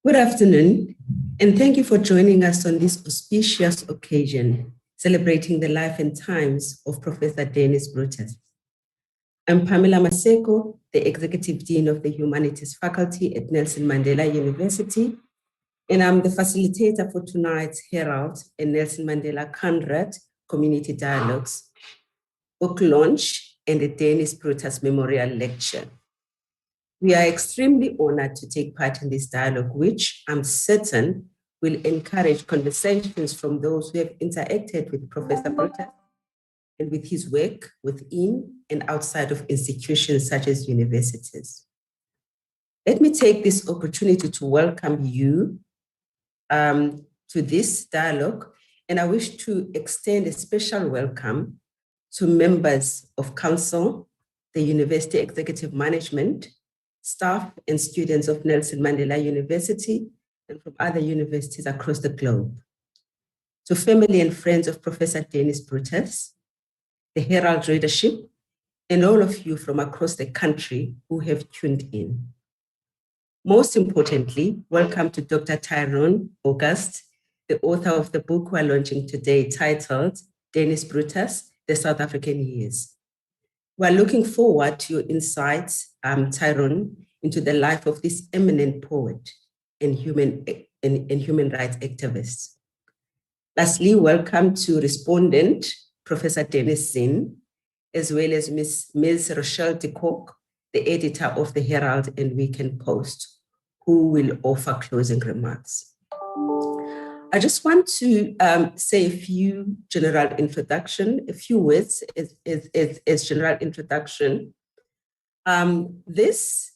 Good afternoon, and thank you for joining us on this auspicious occasion, celebrating the life and times of Professor Denise Brutus. I'm Pamela Maseko, the Executive Dean of the Humanities faculty at Nelson Mandela University, and I'm the facilitator for tonight's Herald and Nelson Mandela Conrad Community Dialogues, book launch, and the Denise Brutus Memorial Lecture. We are extremely honored to take part in this dialogue, which I'm certain will encourage conversations from those who have interacted with Professor Brutus and with his work within and outside of institutions such as universities. Let me take this opportunity to welcome you to this dialogue, and I wish to extend a special welcome to members of Council, the University Executive Management, staff and students of Nelson Mandela University and from other universities across the globe. To family and friends of Professor Denise Brutus, the Herald readership, and all of you from across the country who have tuned in. Most importantly, welcome to Dr. Tyrone August, the author of the book we're launching today titled Denise Brutus, The South African Years. We're looking forward to your insights, Tyrone, into the life of this eminent poet and human rights activist. Lastly, welcome to respondent, Professor Denise Zinn, as well as Ms. Rochelle de Kock, the editor of the Herald and Weekend Post, who will offer closing remarks. I just want to say a few general introduction, a few words as general introduction. This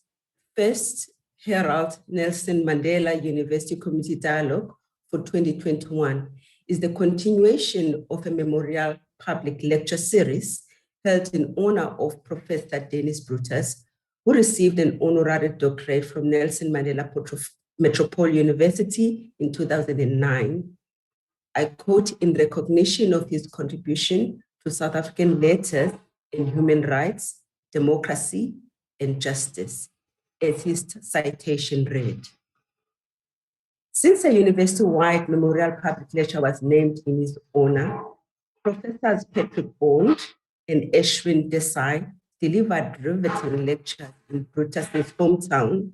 first Herald Nelson Mandela University Community Dialogue for 2021 is the continuation of a memorial public lecture series held in honor of Professor Denise Brutus, who received an honorary doctorate from Nelson Mandela Metropolitan University in 2009. I quote, in recognition of his contribution to South African letters in human rights, democracy, and justice, as his citation read. Since a university-wide memorial public lecture was named in his honor, Professors Patrick Bond and Ashwin Desai delivered riveting lectures in Brutus's hometown,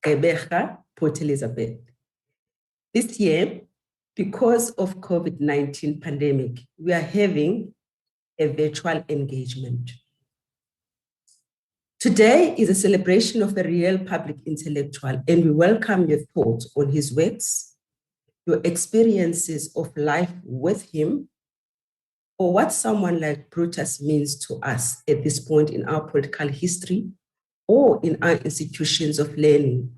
Gqeberha, Port Elizabeth. This year, because of COVID-19 pandemic, we are having a virtual engagement. Today is a celebration of a real public intellectual, and we welcome your thoughts on his works, your experiences of life with him, or what someone like Brutus means to us at this point in our political history or in our institutions of learning,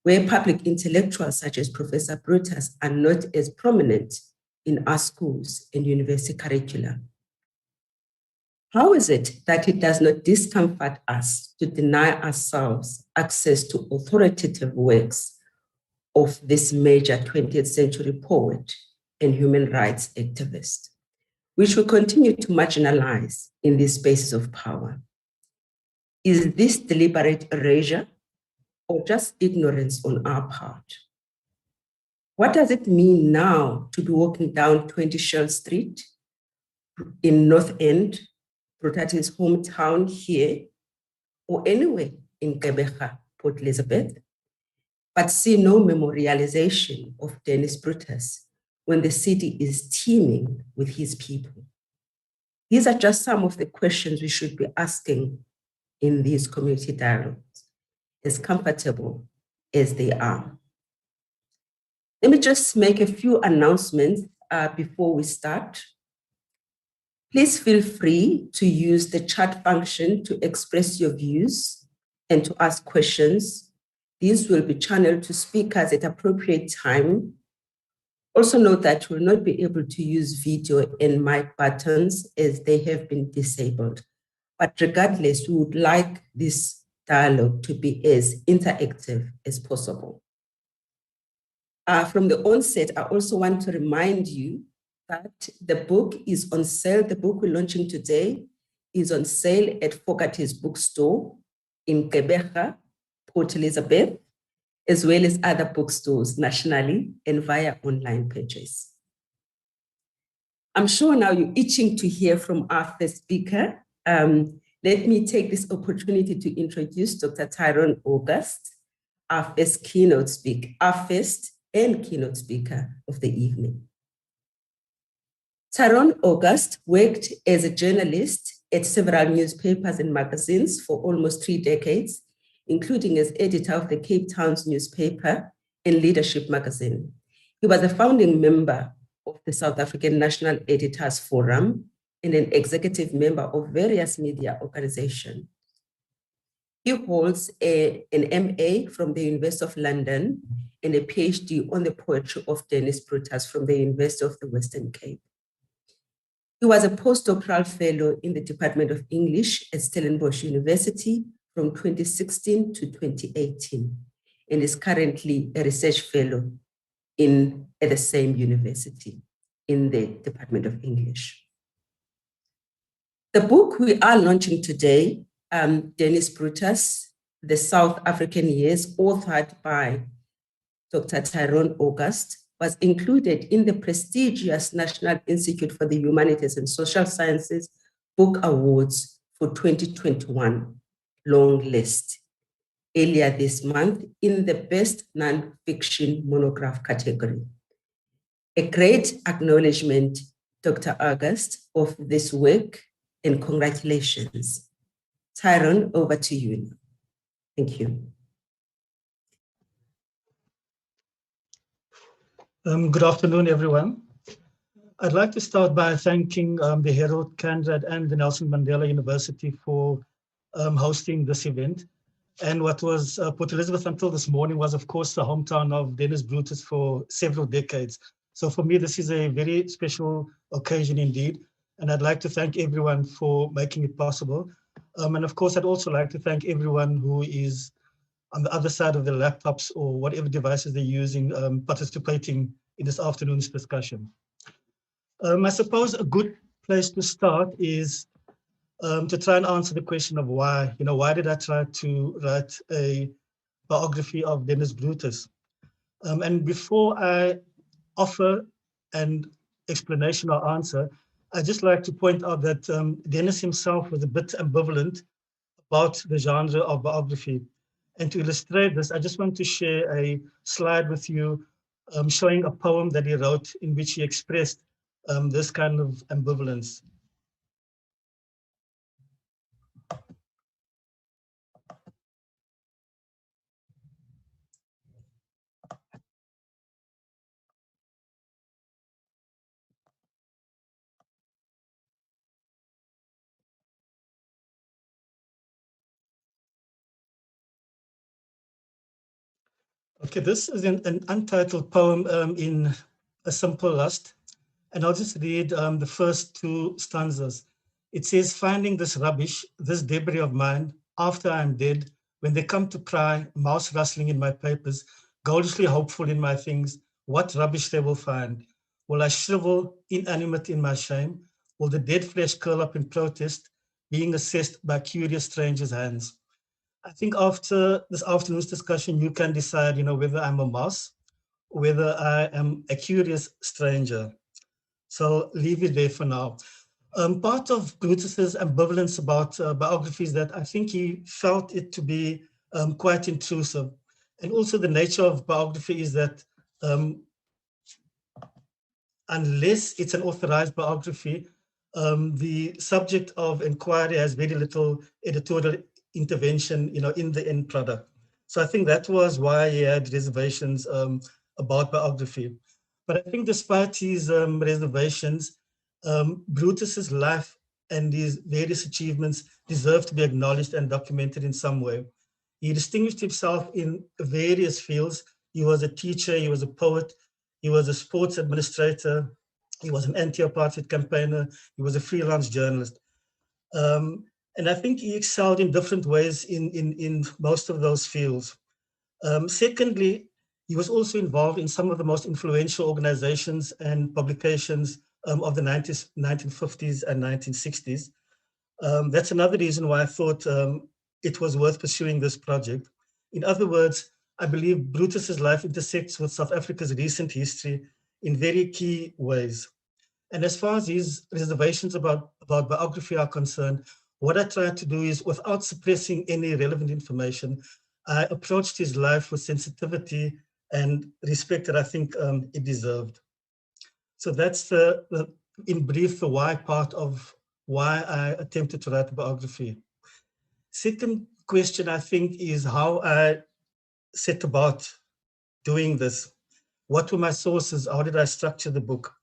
where public intellectuals such as Professor Brutus are not as prominent in our schools and university curricula. How is it that it does not discomfort us to deny ourselves access to authoritative works of this major 20th century poet and human rights activist, which we continue to marginalize in these spaces of power? Is this deliberate erasure or just ignorance on our part? What does it mean now to be walking down 20 Shell Street in North End, Brutus's hometown here, or anywhere in Gqeberha, Port Elizabeth, but see no memorialization of Denise Brutus when the city is teeming with his people? These are just some of the questions we should be asking in these community dialogues, as comfortable as they are. Let me just make a few announcements before we start. Please feel free to use the chat function to express your views and to ask questions. These will be channeled to speakers at appropriate time. Also note that you will not be able to use video and mic buttons as they have been disabled. But regardless, we would like this dialogue to be as interactive as possible. From the onset, I also want to remind you that the book is on sale. The book we're launching today is on sale at Fogarty's bookstore in Gqeberha, Port Elizabeth. as well as other bookstores nationally and via online purchase. I'm sure now you're itching to hear from our first speaker. Let me take this opportunity to introduce Dr. Tyrone August, our first and keynote speaker of the evening. Tyrone August worked as a journalist at several newspapers and magazines for almost 3 decades, including as editor of the Cape Town's newspaper and Leadership magazine. He was a founding member of the South African National Editors Forum and an executive member of various media organizations. He holds an MA from the University of London and a PhD on the poetry of Denise Brutus from the University of the Western Cape. He was a postdoctoral fellow in the Department of English at Stellenbosch University from 2016 to 2018 and is currently a research fellow at the same university in the Department of English. The book we are launching today, Denise Brutus, The South African Years, authored by Dr. Tyrone August, was included in the prestigious National Institute for the Humanities and Social Sciences Book Awards for 2021 long list earlier this month in the Best Nonfiction Monograph category. A great acknowledgement, Dr. August, of this work, and congratulations. Tyrone, over to you now. Thank you. Good afternoon, everyone. I'd like to start by thanking the Herald, Candid, and the Nelson Mandela University for hosting this event. And what was Port Elizabeth until this morning was, of course, the hometown of Denise Brutus for several decades. So for me, this is a very special occasion indeed. And I'd like to thank everyone for making it possible. And of course, I'd also like to thank everyone who is on the other side of the laptops or whatever devices they're using, participating in this afternoon's discussion. I suppose a good place to start is to try and answer the question of why. Why did I try to write a biography of Denise Brutus? And before I offer an explanation or answer, I'd just like to point out that Denise himself was a bit ambivalent about the genre of biography. And to illustrate this, I just want to share a slide with you showing a poem that he wrote in which he expressed this kind of ambivalence. Okay, this is an untitled poem in a simple lust, and I'll just read the first 2 stanzas. It says, finding this rubbish, this debris of mine, after I'm dead, when they come to pry, mouse rustling in my papers, goldishly hopeful in my things, what rubbish they will find. Will I shrivel, inanimate in my shame? Will the dead flesh curl up in protest, being assessed by curious strangers' hands? I think after this afternoon's discussion, you can decide, whether I'm a mouse, or whether I am a curious stranger. So leave it there for now. Part of Brutus's ambivalence about biographies that I think he felt it to be quite intrusive. And also the nature of biography is that unless it's an authorized biography, the subject of inquiry has very little editorial intervention, in the end product. So I think that was why he had reservations about biography. But I think despite his reservations, Brutus's life and his various achievements deserve to be acknowledged and documented in some way. He distinguished himself in various fields. He was a teacher, he was a poet, he was a sports administrator, he was an anti-apartheid campaigner, he was a freelance journalist. And I think he excelled in different ways in most of those fields. Secondly, he was also involved in some of the most influential organizations and publications of the 1950s and 1960s. That's another reason why I thought it was worth pursuing this project. In other words, I believe Brutus's life intersects with South Africa's recent history in very key ways. And as far as his reservations about biography are concerned, what I tried to do is, without suppressing any relevant information, I approached his life with sensitivity and respect that I think it deserved. So that's in brief, the why part of why I attempted to write a biography. Second question, I think, is how I set about doing this. What were my sources? How did I structure the book?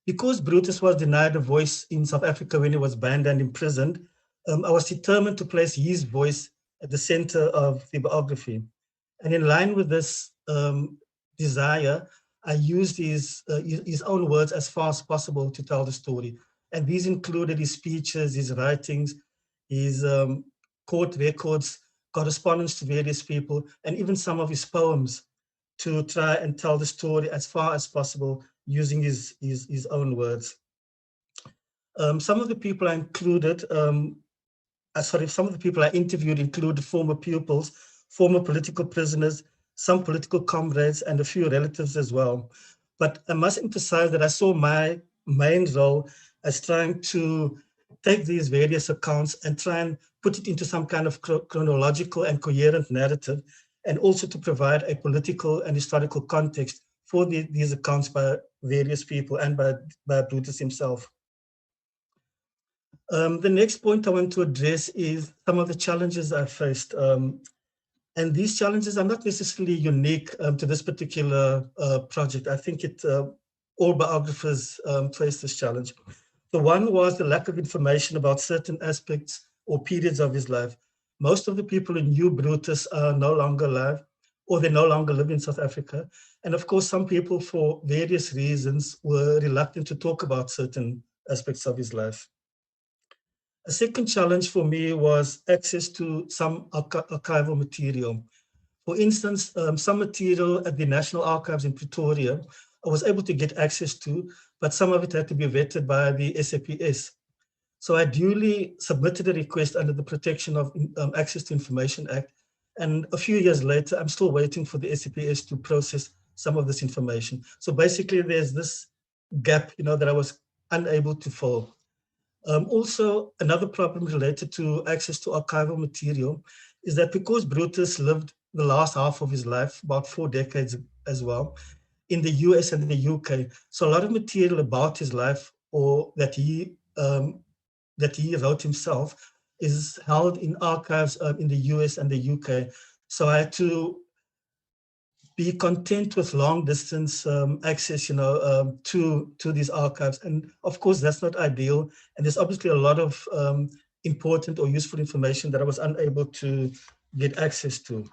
Because Brutus was denied a voice in South Africa when he was banned and imprisoned, I was determined to place his voice at the center of the biography. And in line with this desire, I used his own words as far as possible to tell the story. And these included his speeches, his writings, his court records, correspondence to various people, and even some of his poems, to try and tell the story as far as possible using his own words. Some of the people I included, some of the people I interviewed included former pupils, former political prisoners, some political comrades, and a few relatives as well. But I must emphasize that I saw my main role as trying to take these various accounts and try and put it into some kind of chronological and coherent narrative, and also to provide a political and historical context for these accounts by various people and by Brutus himself. The next point I want to address is some of the challenges I faced. And these challenges are not necessarily unique to this particular project. I think all biographers face this challenge. The one was the lack of information about certain aspects or periods of his life. Most of the people who knew Brutus are no longer alive, or they no longer live in South Africa. And of course, some people, for various reasons, were reluctant to talk about certain aspects of his life. A second challenge for me was access to some archival material. For instance, some material at the National Archives in Pretoria, I was able to get access to, but some of it had to be vetted by the SAPS. So I duly submitted a request under the Protection of Access to Information Act. And a few years later, I'm still waiting for the SAPS to process some of this information. So basically there's this gap, that I was unable to fill. Also, another problem related to access to archival material is that because Brutus lived the last half of his life, about 4 decades as well, in the US and the UK, so a lot of material about his life, or that he wrote himself, is held in archives in the US and the UK. So I had to be content with long distance access, to these archives. And of course, that's not ideal. And there's obviously a lot of important or useful information that I was unable to get access to.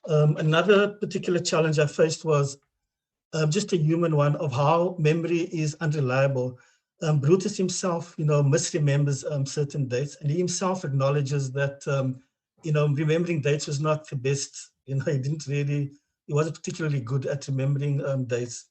Another particular challenge I faced was just a human one, of how memory is unreliable. Brutus himself, misremembers certain dates, and he himself acknowledges that, remembering dates was not the best. He wasn't particularly good at remembering dates.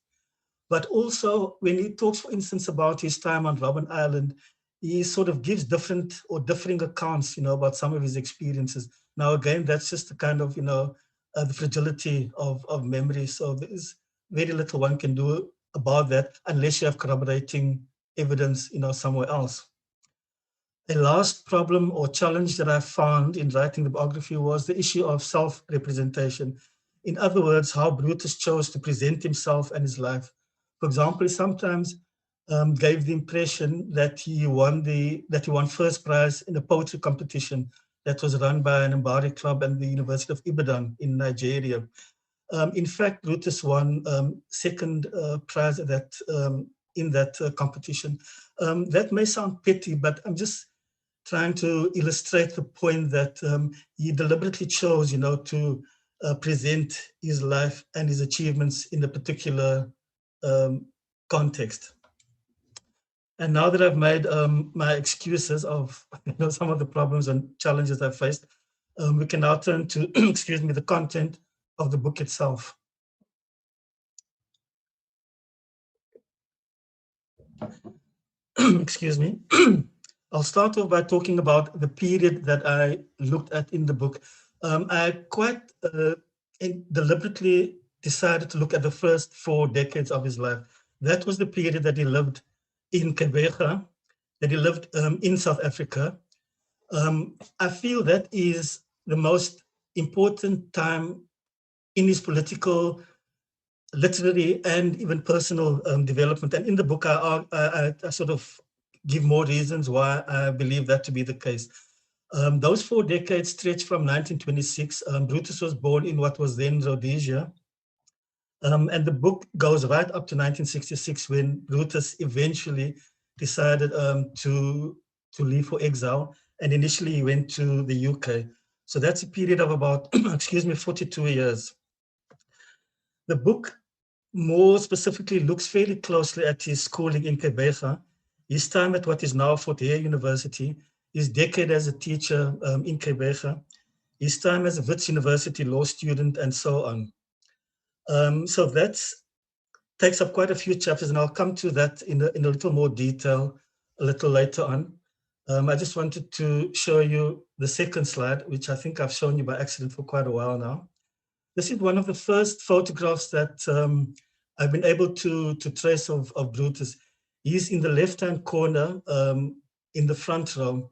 But also, when he talks, for instance, about his time on Robben Island, he sort of gives different or differing accounts, about some of his experiences. Now, again, that's just the kind of, the fragility of memory. So there's very little one can do about that unless you have corroborating evidence, somewhere else. The last problem or challenge that I found in writing the biography was the issue of self-representation. In other words, how Brutus chose to present himself and his life. For example, he sometimes gave the impression that he won first prize in a poetry competition that was run by an Mbari club and the University of Ibadan in Nigeria. In fact, Brutus won second prize at in that competition. That may sound petty, but I'm just trying to illustrate the point that he deliberately chose, to present his life and his achievements in a particular context. And now that I've made my excuses of some of the problems and challenges I faced, we can now turn to, excuse me, the content of the book itself. Excuse me. I'll start off by talking about the period that I looked at in the book. I quite deliberately decided to look at the first 4 decades of his life. That was the period that he lived in Quebec, that he lived in South Africa. I feel that is the most important time in his political, literary, and even personal development. And in the book, I sort of give more reasons why I believe that to be the case. Those 4 decades stretch from 1926. Brutus was born in what was then Rhodesia. And the book goes right up to 1966 when Brutus eventually decided to leave for exile. And initially he went to the UK. So that's a period of about, 42 years. The book more specifically looks fairly closely at his schooling in Quebec, his time at what is now Fort Hare University, his decade as a teacher in Quebec, his time as a Wits University law student, and so on. So that takes up quite a few chapters, and I'll come to that in a little more detail a little later on. I just wanted to show you the second slide, which I think I've shown you by accident for quite a while now. This is one of the first photographs that I've been able to trace of Brutus. He's in the left-hand corner in the front row.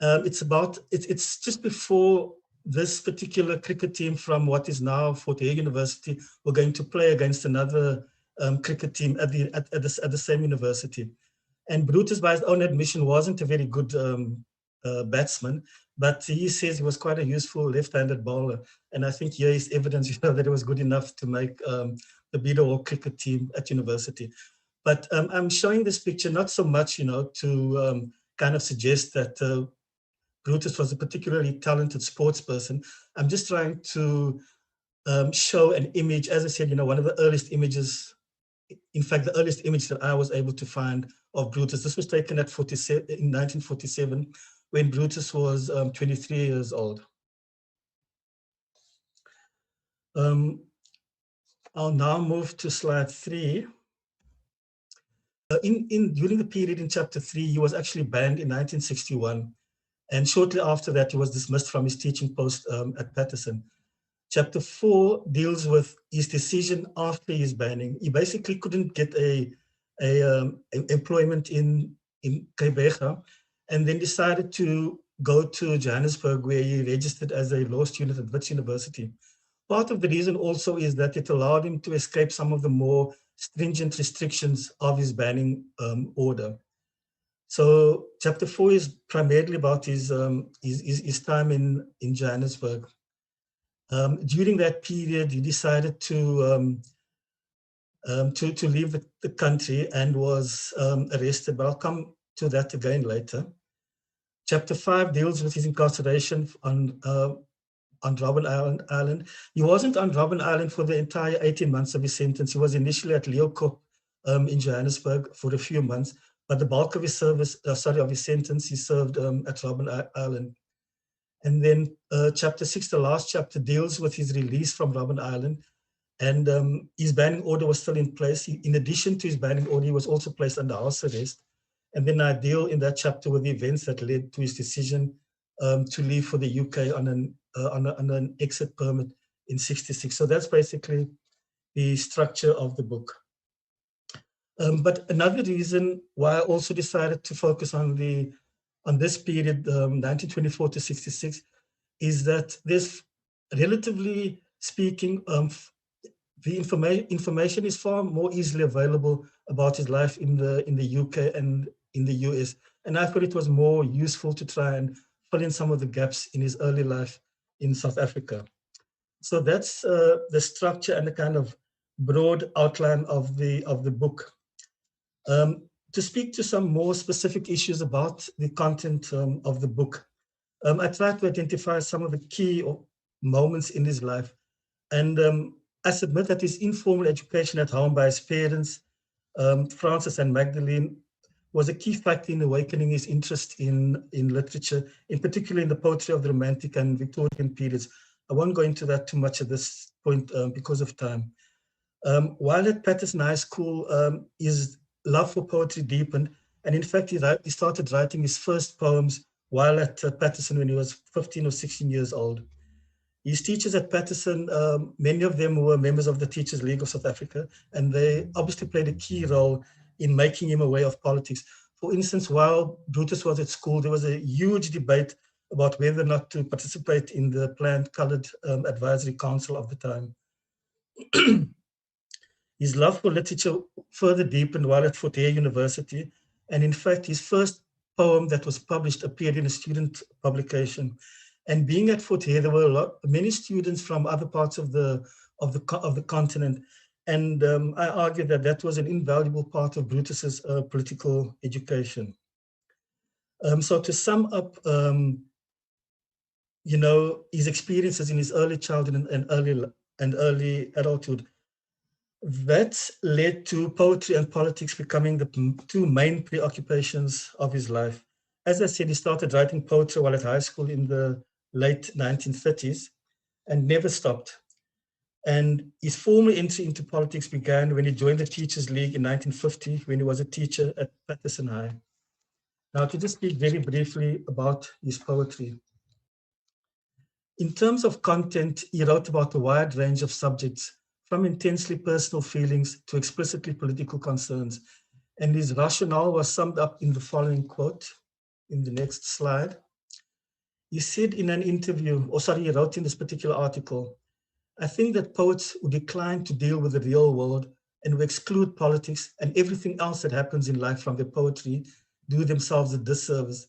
It's just before this particular cricket team from what is now Fort Hare University were going to play against another cricket team at the same university. And Brutus, by his own admission, wasn't a very good batsman, but he says he was quite a useful left-handed bowler. And I think here is evidence, that he was good enough to make the Bidawal cricket team at university. But I'm showing this picture not so much, to kind of suggest that Brutus was a particularly talented sports person. I'm just trying to show an image, as I said, one of the earliest images, in fact, the earliest image that I was able to find of Brutus. This was taken in 1947, when Brutus was 23 years old. I'll now move to slide 3. During the period in chapter 3, he was actually banned in 1961. And shortly after that, he was dismissed from his teaching post at Patterson. Chapter 4 deals with his decision after his banning. He basically couldn't get a employment in Quebec, and then decided to go to Johannesburg, where he registered as a law student at Wits University. Part of the reason also is that it allowed him to escape some of the more stringent restrictions of his banning order. So chapter 4 is primarily about his time in Johannesburg. During that period, he decided to leave the country and was arrested, but I'll come to that again later. Chapter 5 deals with his incarceration on Robben Island. He wasn't on Robben Island for the entire 18 months of his sentence. He was initially at Leeuwkop in Johannesburg for a few months, but the bulk of his sentence, he served at Robben Island. And then chapter 6, the last chapter, deals with his release from Robben Island. And his banning order was still in place. In addition to his banning order, he was also placed under house arrest. And then I deal in that chapter with the events that led to his decision to leave for the UK on an exit permit in '66. So that's basically the structure of the book. But another reason why I also decided to focus on this period, 1924 to '66, is that there's, relatively speaking, the information is far more easily available about his life in the UK and in the US. And I thought it was more useful to try and fill in some of the gaps in his early life in South Africa. So that's the structure and the kind of broad outline of the book. To speak to some more specific issues about the content of the book, I tried to identify some of the key moments in his life. And I submit that his informal education at home by his parents, Francis and Magdalene, was a key factor in awakening his interest in literature, in particular in the poetry of the Romantic and Victorian periods. I won't go into that too much at this point because of time. While at Patterson High School, his love for poetry deepened, and in fact, he started writing his first poems while at Patterson when he was 15 or 16 years old. His teachers at Patterson, many of them were members of the Teachers League of South Africa, and they obviously played a key role in making him aware of politics. For instance, while Brutus was at school, there was a huge debate about whether or not to participate in the planned Coloured Advisory Council of the time. His love for literature further deepened while at Fort Hare University, and in fact, his first poem that was published appeared in a student publication. And being at Fort Hare, there were many students from other parts of the continent, and I argue that that was an invaluable part of Brutus's political education. So to sum up, his experiences in his early childhood and early adulthood, that led to poetry and politics becoming the two main preoccupations of his life. As I said, he started writing poetry while at high school in the late 1930s and never stopped. And his formal entry into politics began when he joined the Teachers League in 1950, when he was a teacher at Patterson High. Now, to just speak very briefly about his poetry. In terms of content, he wrote about a wide range of subjects, from intensely personal feelings to explicitly political concerns. And his rationale was summed up in the following quote in the next slide. He said in an interview, he wrote in this particular article, "I think that poets who decline to deal with the real world and who exclude politics and everything else that happens in life from their poetry do themselves a disservice."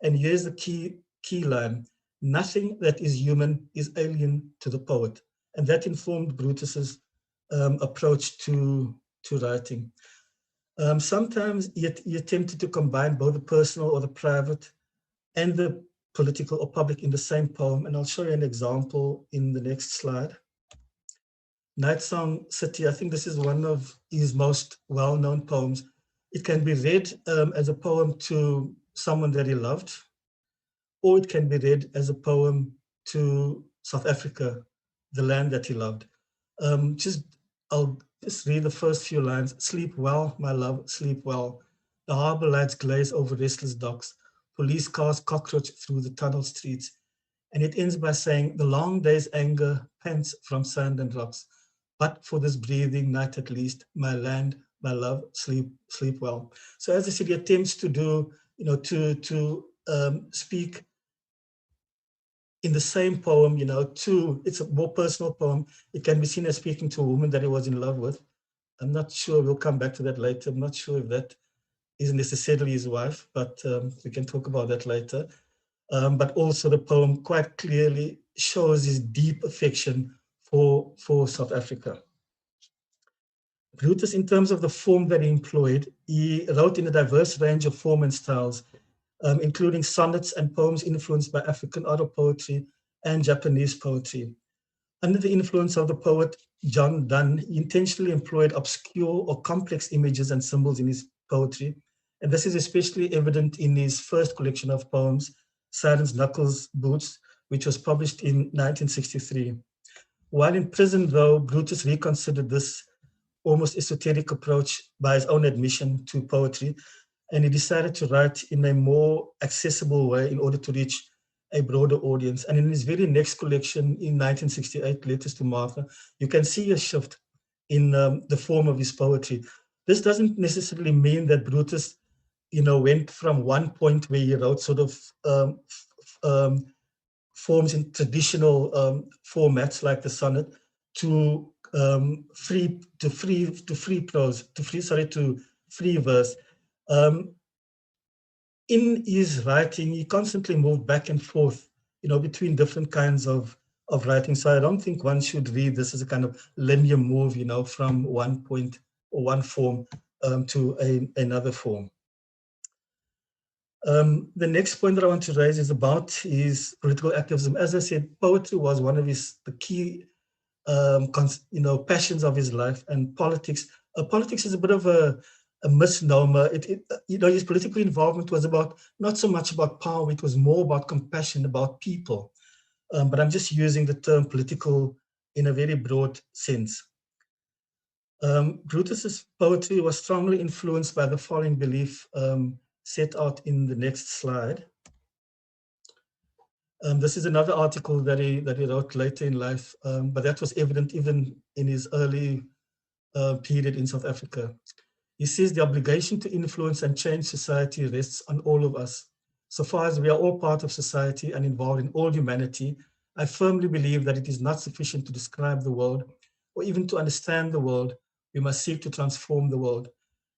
And here's the key line: "Nothing that is human is alien to the poet." And that informed Brutus's approach to writing. Sometimes he attempted to combine both the personal or the private and the political or public in the same poem. And I'll show you an example in the next slide. Night Song City, I think this is one of his most well-known poems. It can be read as a poem to someone that he loved, or it can be read as a poem to South Africa, the land that he loved. I'll just read the first few lines. "Sleep well, my love, sleep well. The harbor lights glaze over restless docks. Police cars cockroach through the tunnel streets." And it ends by saying, "The long day's anger pants from sand and rocks. But for this breathing night at least, my land, my love, sleep well." So as I said, he attempts to do, to speak in the same poem, it's a more personal poem. It can be seen as speaking to a woman that he was in love with. I'm not sure, we'll come back to that later. I'm not sure if that is necessarily his wife, but we can talk about that later. But also the poem quite clearly shows his deep affection for South Africa. Brutus, in terms of the form that he employed, he wrote in a diverse range of form and styles, including sonnets and poems influenced by African oral poetry and Japanese poetry. Under the influence of the poet John Donne, he intentionally employed obscure or complex images and symbols in his poetry. And this is especially evident in his first collection of poems, Silence Knuckles Boots, which was published in 1963. While in prison, though, Brutus reconsidered this almost esoteric approach by his own admission to poetry, and he decided to write in a more accessible way in order to reach a broader audience. And in his very next collection in 1968, Letters to Martha, you can see a shift in the form of his poetry. This doesn't necessarily mean that Brutus, went from one point where he wrote sort of forms in traditional formats like the sonnet to free verse. In his writing, he constantly moved back and forth, between different kinds of writing. So I don't think one should read this as a kind of linear move, from one point or one form to another form. The next point that I want to raise is about his political activism. As I said, poetry was one of the key passions of his life, and politics. Politics is a bit of a misnomer. His political involvement was not so much about power, it was more about compassion, about people. But I'm just using the term political in a very broad sense. Brutus's poetry was strongly influenced by the following belief set out in the next slide. This is another article that he wrote later in life, but that was evident even in his early period in South Africa. He says the obligation to influence and change society rests on all of us. So far as we are all part of society and involved in all humanity, I firmly believe that it is not sufficient to describe the world or even to understand the world. We must seek to transform the world.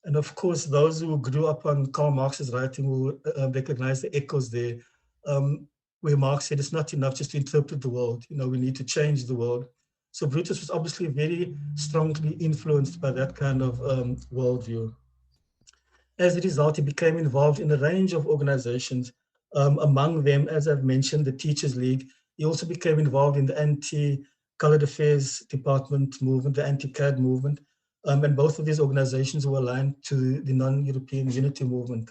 And of course, those who grew up on Karl Marx's writing will recognize the echoes there, where Marx said it's not enough just to interpret the world. We need to change the world. So Brutus was obviously very strongly influenced by that kind of worldview. As a result, he became involved in a range of organizations, among them, as I've mentioned, the Teachers League. He also became involved in the anti-colored affairs department movement, the anti-CAD movement, and both of these organizations were aligned to the non-European unity movement.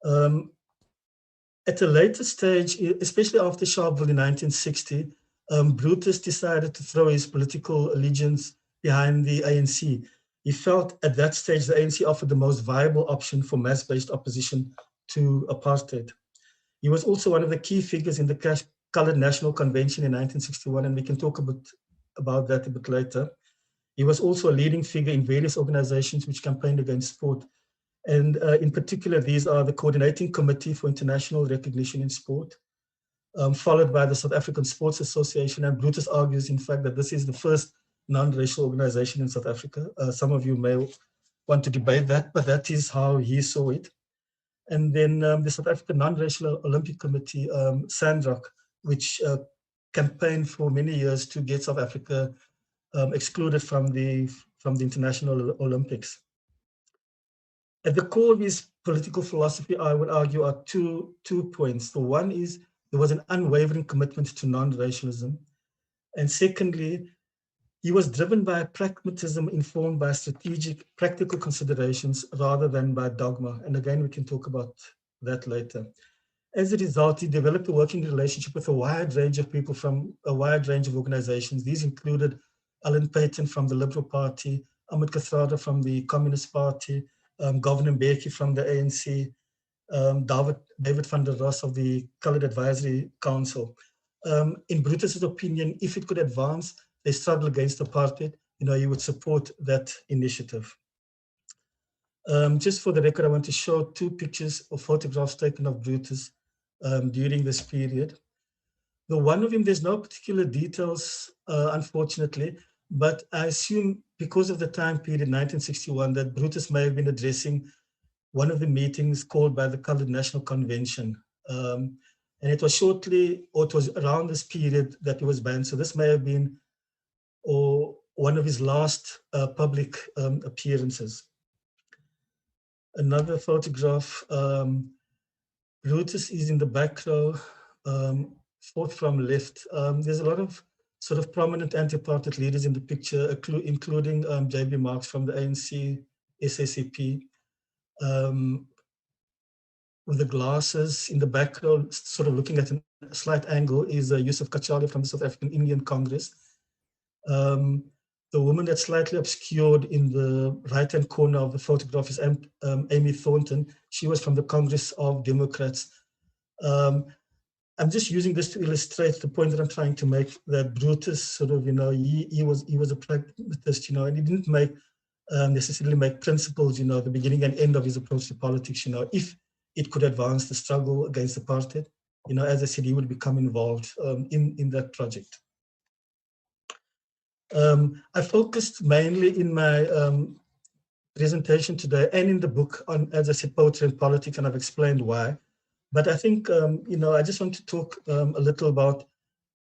At a later stage, especially after Sharpeville in 1960, Brutus decided to throw his political allegiance behind the ANC. He felt at that stage the ANC offered the most viable option for mass-based opposition to apartheid. He was also one of the key figures in the Colored National Convention in 1961, and we can talk about that a bit later. He was also a leading figure in various organizations which campaigned against sport. And in particular, these are the Coordinating Committee for International Recognition in Sport, followed by the South African Sports Association. And Brutus argues, in fact, that this is the first non-racial organization in South Africa. Some of you may want to debate that, but that is how he saw it. And then the South African Non-Racial Olympic Committee, SANDROC, which campaigned for many years to get South Africa excluded from the International Olympics. At the core of his political philosophy, I would argue, are two points. The one is there was an unwavering commitment to non-racialism. And secondly, he was driven by a pragmatism informed by strategic, practical considerations rather than by dogma. And again, we can talk about that later. As a result, he developed a working relationship with a wide range of people from a wide range of organizations. These included Alan Paton from the Liberal Party, Ahmed Kathrada from the Communist Party, Governor Mbeki from the ANC, David van der Ros of the Colored Advisory Council. In Brutus's opinion, if it could advance the struggle against apartheid, he would support that initiative. Just for the record, I want to show two pictures or photographs taken of Brutus during this period. The one of him, there's no particular details, unfortunately, but I assume because of the time period, 1961, that Brutus may have been addressing one of the meetings called by the Colored National Convention. And it was shortly, or it was around this period that he was banned. So this may have been one of his last public appearances. Another photograph, Brutus is in the back row, fourth from left. There's a lot of sort of prominent anti-apartheid leaders in the picture, including J.B. Marx from the ANC, SACP. With the glasses in the back row, sort of looking at a slight angle, is Yusuf Kachalia from the South African Indian Congress. The woman that's slightly obscured in the right-hand corner of the photograph is Amy Thornton. She was from the Congress of Democrats. I'm just using this to illustrate the point that I'm trying to make, that Brutus sort of, he was a pragmatist, and he didn't necessarily make principles, the beginning and end of his approach to politics, if it could advance the struggle against apartheid, as I said, he would become involved in that project. I focused mainly in my presentation today and in the book on, as I said, poetry and politics, and I've explained why. But I think, I just want to talk a little about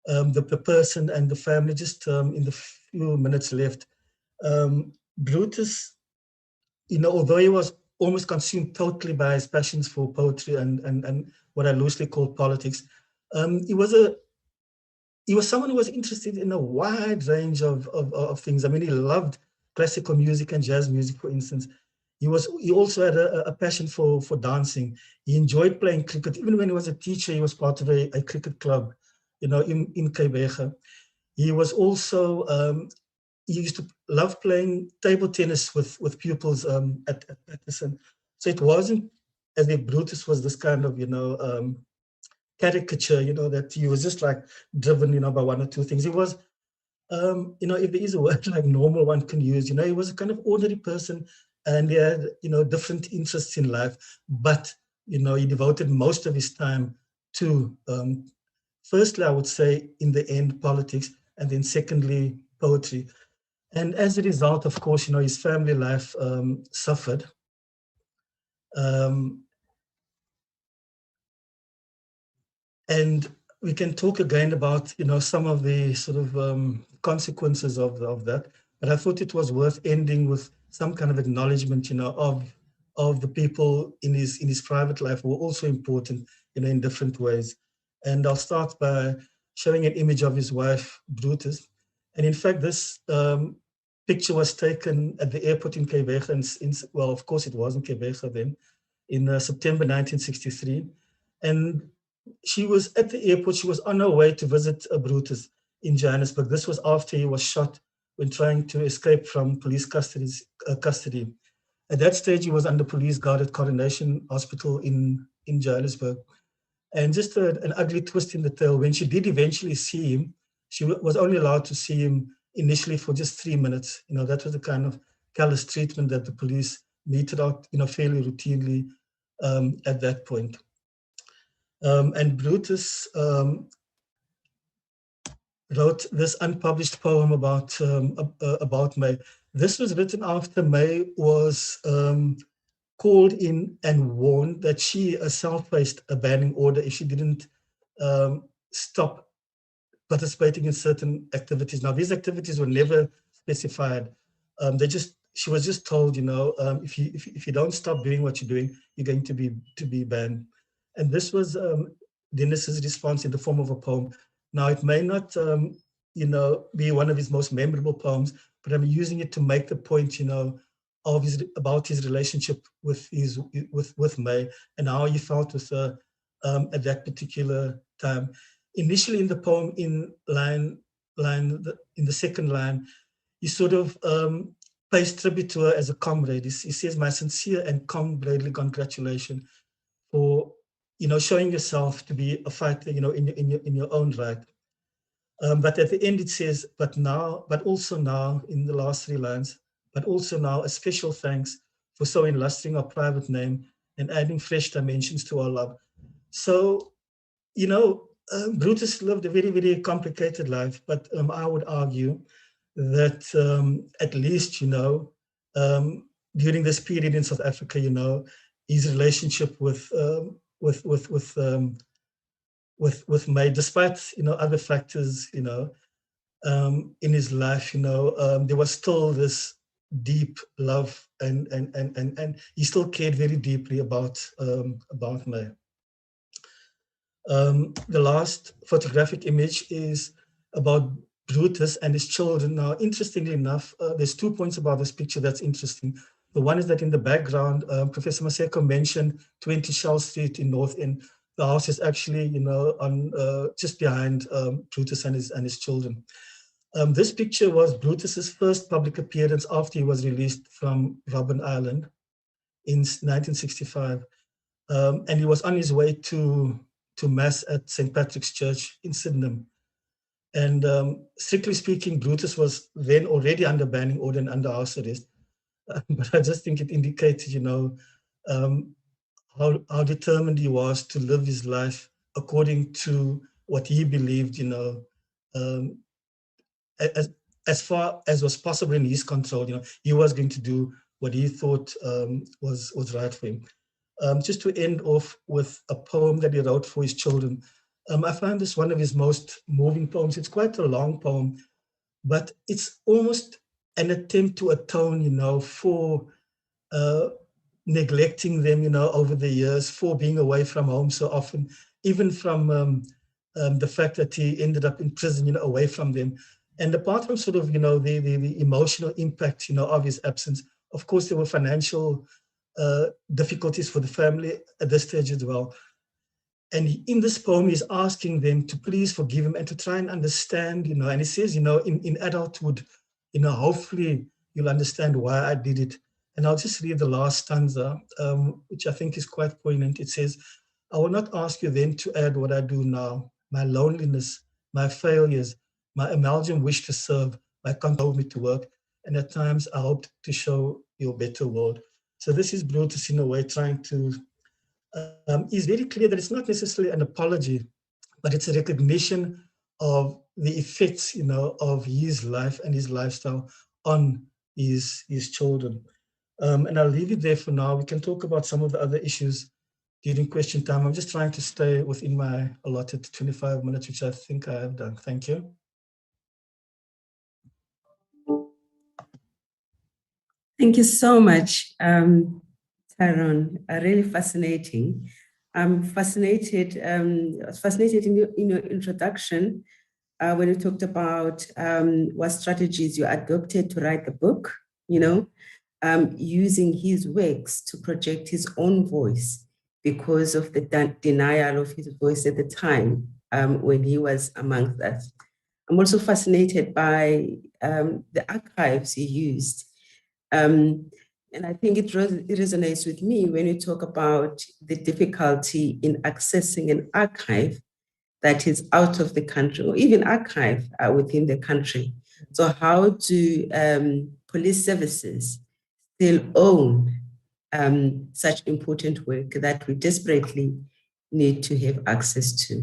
the person and the family, just in the few minutes left. Brutus, although he was almost consumed totally by his passions for poetry and what I loosely call politics, he was someone who was interested in a wide range of things. I mean, he loved classical music and jazz music, for instance. He also had a passion for dancing. He enjoyed playing cricket. Even when he was a teacher, he was part of a cricket club, in Kaibega. He was also, he used to love playing table tennis with pupils at Patterson. So it wasn't as if Brutus was this kind of, caricature, that he was just like driven, by one or two things. He was, if there is a word like normal one can use, he was a kind of ordinary person, and he had, different interests in life, but, he devoted most of his time to, firstly, I would say, in the end, politics, and then secondly, poetry. And as a result, of course, his family life suffered. And we can talk again about, some of the sort of consequences of that. But I thought it was worth ending with some kind of acknowledgement, of the people in his private life who were also important, in different ways. And I'll start by showing an image of his wife, Brutus. And in fact, this picture was taken at the airport in Kevega, well, of course it was in Kevega then, in September 1963. And she was at the airport. She was on her way to visit Brutus in Johannesburg. This was after he was shot when trying to escape from police custody. At that stage, he was under police guard at Coronation Hospital in Johannesburg. And just an ugly twist in the tale, when she did eventually see him, she was only allowed to see him initially for just 3 minutes. That was the kind of callous treatment that the police meted out, fairly routinely at that point. And Brutus wrote this unpublished poem about May. This was written after May was called in and warned that she herself faced a banning order if she didn't stop participating in certain activities. Now, these activities were never specified. She was just told, if you don't stop doing what you're doing, you're going to be banned. And this was Denise's response in the form of a poem. Now, it may not, be one of his most memorable poems, but I'm using it to make the point, about his relationship with May and how he felt with her at that particular time. Initially in the poem, in the second line, he sort of pays tribute to her as a comrade. He says, "My sincere and comradely congratulations for, showing yourself to be a fighter, in your own right." But at the end it says, but also now, in the last 3 lines, but also now a special thanks for so illustrating our private name and adding fresh dimensions to our love. So, Brutus lived a very, very complicated life, but I would argue that at least, during this period in South Africa, his relationship with May, despite other factors, in his life, there was still this deep love, and he still cared very deeply about May. The last photographic image is about Brutus and his children. Now, interestingly enough, there's 2 points about this picture that's interesting. The one is that in the background, Professor Maseko mentioned 20 Shell Street in North End. The house is actually, on just behind Brutus and his children. This picture was Brutus's first public appearance after he was released from Robben Island in 1965. And he was on his way to Mass at St. Patrick's Church in Sydenham. And strictly speaking, Brutus was then already under banning order and under house arrest. But I just think it indicated, how determined he was to live his life according to what he believed, as far as was possible in his control. He was going to do what he thought was right for him. Just to end off with a poem that he wrote for his children. I found this one of his most moving poems. It's quite a long poem, but it's almost an attempt to atone, for neglecting them, over the years, for being away from home so often, even from the fact that he ended up in prison, away from them. And apart from sort of, the emotional impact, of his absence, of course, there were financial difficulties for the family at this stage as well. And in this poem, he's asking them to please forgive him and to try and understand, and he says, in adulthood, hopefully you'll understand why I did it. And I'll just read the last stanza, which I think is quite poignant. It says, I will not ask you then to add what I do now, my loneliness, my failures, my amalgam wish to serve, my compelled me to work, and at times I hoped to show you a better world. So this is Brutus in a way trying to, is very clear that it's not necessarily an apology, but it's a recognition of the effects, of his life and his lifestyle on his children. And I'll leave it there for now. We can talk about some of the other issues during question time. I'm just trying to stay within my allotted 25 minutes, which I think I have done. Thank you. Thank you so much, Tyrone. Really fascinating. I'm fascinated. I was fascinated in your introduction when you talked about what strategies you adopted to write the book. Using his works to project his own voice because of the denial of his voice at the time when he was amongst us. I'm also fascinated by the archives he used. And I think it resonates with me when you talk about the difficulty in accessing an archive that is out of the country, or even archive within the country. So how do police services still own such important work that we desperately need to have access to?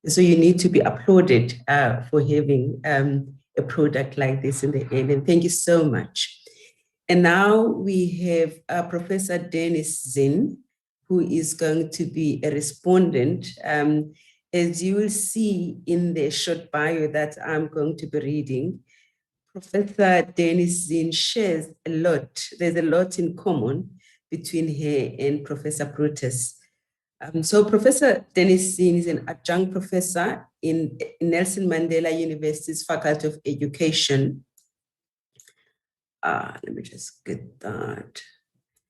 And so you need to be applauded for having a product like this in the end. And thank you so much. And now we have Professor Denise Zinn, who is going to be a respondent. As you will see in the short bio that I'm going to be reading, Professor Denise Zinn shares a lot. There's a lot in common between her and Professor Brutus. So Professor Denise Zinn is an adjunct professor in Nelson Mandela University's Faculty of Education. Let me just get that.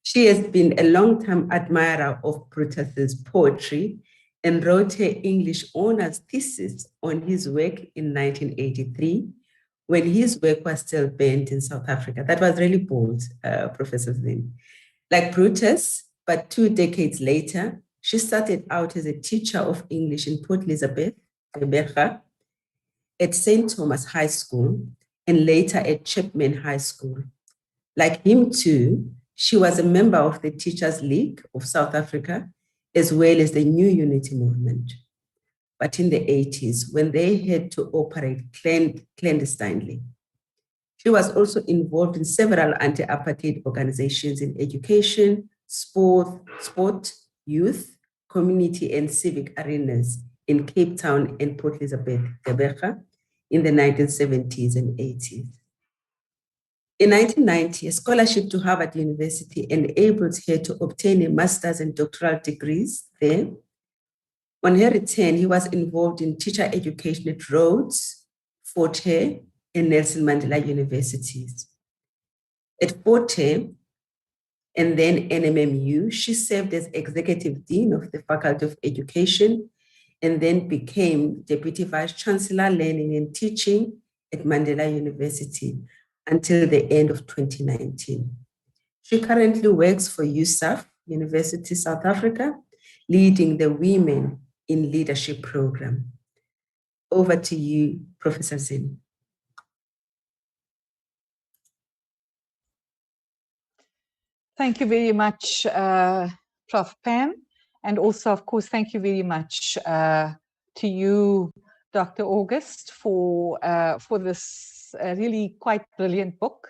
She has been a long-time admirer of Brutus's poetry and wrote her English honors thesis on his work in 1983, when his work was still banned in South Africa. That was really bold, Professor Zinn. Like Brutus, but 2 decades later, she started out as a teacher of English in Port Elizabeth, at St. Thomas High School, and later at Chapman High School. Like him too, she was a member of the Teachers League of South Africa, as well as the New Unity Movement. But in the 80s, when they had to operate clandestinely, she was also involved in several anti-apartheid organizations in education, sport, youth, community, and civic arenas in Cape Town and Port Elizabeth, in the 1970s and 80s. In 1990, a scholarship to Harvard University enabled her to obtain a master's and doctoral degrees there. On her return, he was involved in teacher education at Rhodes, Fort Hare, and Nelson Mandela Universities. At Fort Hare, and then NMMU, she served as executive dean of the Faculty of Education, and then became Deputy Vice Chancellor, Learning and Teaching at Mandela University until the end of 2019. She currently works for USAF, University South Africa, leading the Women in Leadership program. Over to you, Professor Zinn. Thank you very much, Prof. Pam. And also, of course, thank you very much to you, Dr. August, for this really quite brilliant book,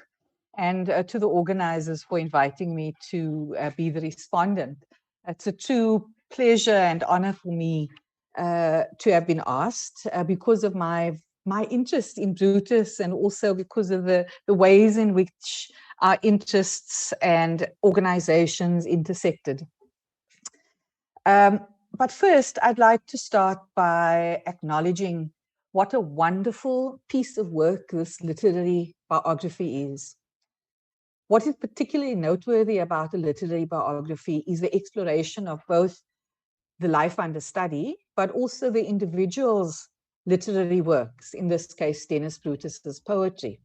and to the organizers for inviting me to be the respondent. It's a true pleasure and honor for me to have been asked because of my interest in Brutus, and also because of the ways in which our interests and organizations intersected. But first, I'd like to start by acknowledging what a wonderful piece of work this literary biography is. What is particularly noteworthy about a literary biography is the exploration of both the life under study, but also the individual's literary works, in this case, Dennis Brutus's poetry.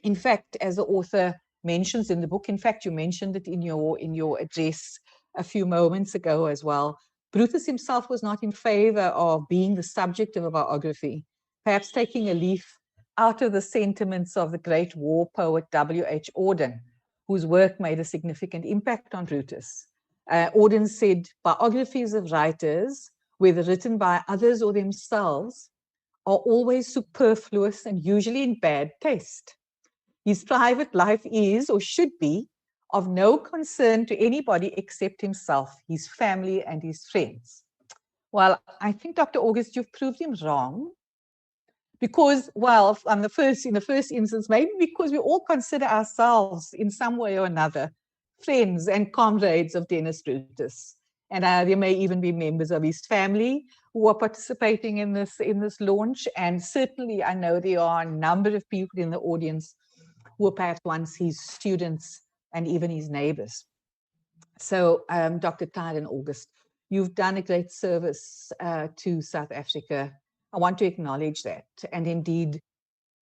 In fact, as the author mentions in the book, in fact, you mentioned it in your address a few moments ago as well, Brutus himself was not in favor of being the subject of a biography, perhaps taking a leaf out of the sentiments of the great war poet W.H. Auden, whose work made a significant impact on Brutus. Auden said, biographies of writers, whether written by others or themselves, are always superfluous and usually in bad taste. His private life is, or should be, of no concern to anybody except himself, his family, and his friends. Well, I think, Dr. August, you've proved him wrong. Because, well, in the first instance, maybe because we all consider ourselves in some way or another friends and comrades of Dennis Brutus. And there may even be members of his family who are participating in this launch. And certainly I know there are a number of people in the audience who were perhaps once his students and even his neighbors. So Dr. Tyrone August, you've done a great service to South Africa. I want to acknowledge that. And indeed,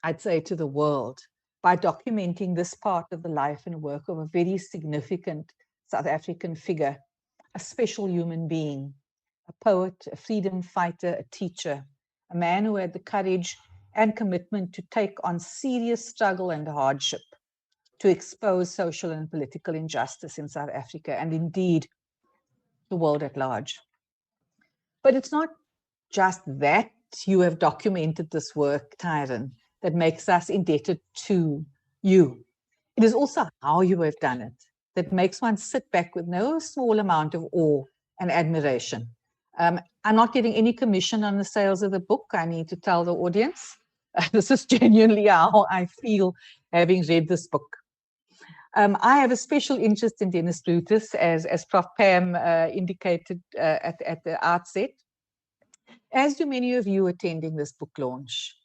I'd say to the world, by documenting this part of the life and work of a very significant South African figure, a special human being, a poet, a freedom fighter, a teacher, a man who had the courage and commitment to take on serious struggle and hardship to expose social and political injustice in South Africa and indeed the world at large. But it's not just that you have documented this work, Tyrone, that makes us indebted to you. It is also how you have done it that makes one sit back with no small amount of awe and admiration. I'm not getting any commission on the sales of the book. I need to tell the audience. This is genuinely how I feel having read this book. I have a special interest in Dennis Brutus, as Prof. Pam indicated at the outset, as do many of you attending this book launch.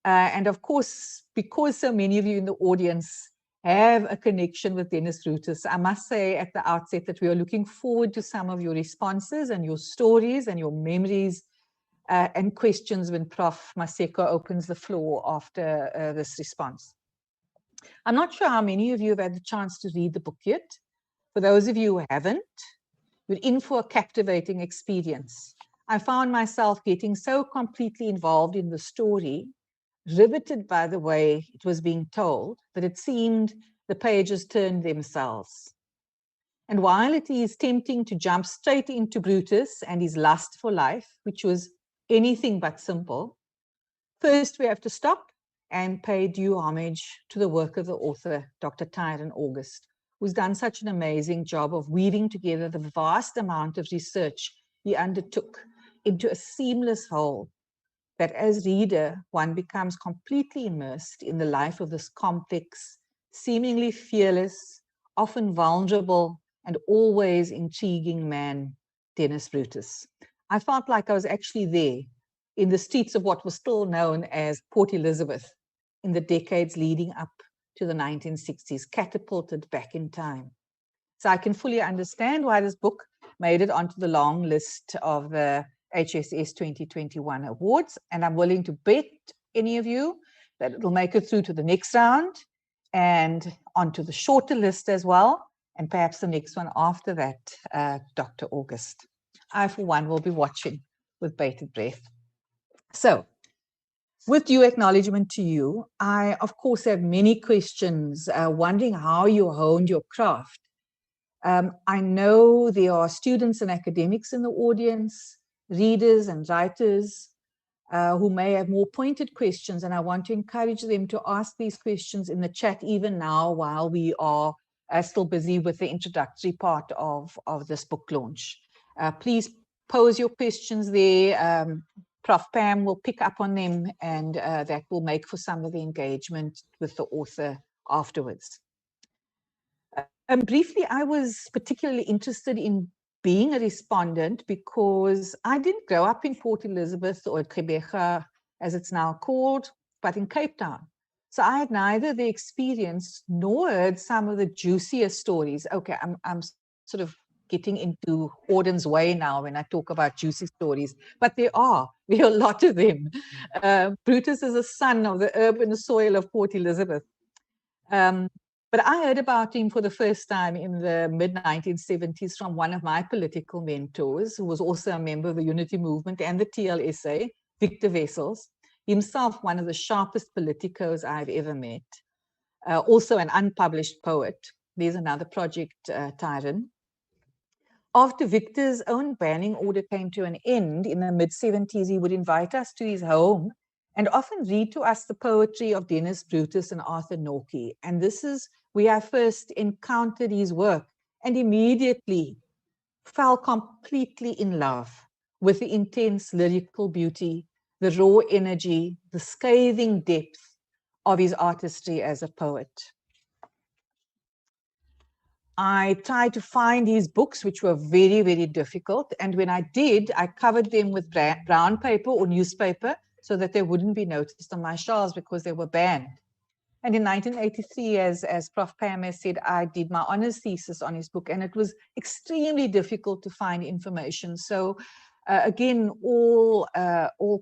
And of course, because so many of you in the audience have a connection with Dennis Brutus, I must say at the outset that we are looking forward to some of your responses and your stories and your memories and questions when Prof. Maseko opens the floor after this response. I'm not sure how many of you have had the chance to read the book yet. For those of you who haven't, you're in for a captivating experience. I found myself getting so completely involved in the story, riveted by the way it was being told, that it seemed the pages turned themselves. And while it is tempting to jump straight into Brutus and his lust for life, which was anything but simple, first we have to stop and pay due homage to the work of the author, Dr. Tyrone August, who's done such an amazing job of weaving together the vast amount of research he undertook into a seamless whole, that as reader, one becomes completely immersed in the life of this complex, seemingly fearless, often vulnerable, and always intriguing man, Dennis Brutus. I felt like I was actually there in the streets of what was still known as Port Elizabeth in the decades leading up to the 1960s, catapulted back in time. So I can fully understand why this book made it onto the long list of the HSS 2021 awards. And I'm willing to bet any of you that it'll make it through to the next round and onto the shorter list as well. And perhaps the next one after that, Dr. August. I, for one, will be watching with bated breath. So, with due acknowledgement to you, I, of course, have many questions, wondering how you honed your craft. I know there are students and academics in the audience, readers and writers who may have more pointed questions, and I want to encourage them to ask these questions in the chat even now while we are still busy with the introductory part of this book launch. Please pose your questions there. Prof. Pam will pick up on them, and that will make for some of the engagement with the author afterwards. Briefly, I was particularly interested in being a respondent because I didn't grow up in Port Elizabeth or Gqeberha, as it's now called, but in Cape Town. So I had neither the experience nor heard some of the juicier stories. Okay, I'm sort of getting into Auden's way now when I talk about juicy stories, but there are a lot of them. Brutus is a son of the urban soil of Port Elizabeth. But I heard about him for the first time in the mid-1970s from one of my political mentors, who was also a member of the Unity Movement and the TLSA, Victor Wessels, himself one of the sharpest politicos I've ever met, also an unpublished poet. There's another project, Tyrone. After Victor's own banning order came to an end in the mid-70s, he would invite us to his home and often read to us the poetry of Dennis, Brutus, and Arthur Norkie. And this is where I first encountered his work and immediately fell completely in love with the intense lyrical beauty, the raw energy, the scathing depth of his artistry as a poet. I tried to find his books, which were very, very difficult. And when I did, I covered them with brown paper or newspaper so that they wouldn't be noticed on my shelves because they were banned. And in 1983, as Prof. Pamela said, I did my honors thesis on his book, and it was extremely difficult to find information. So again, all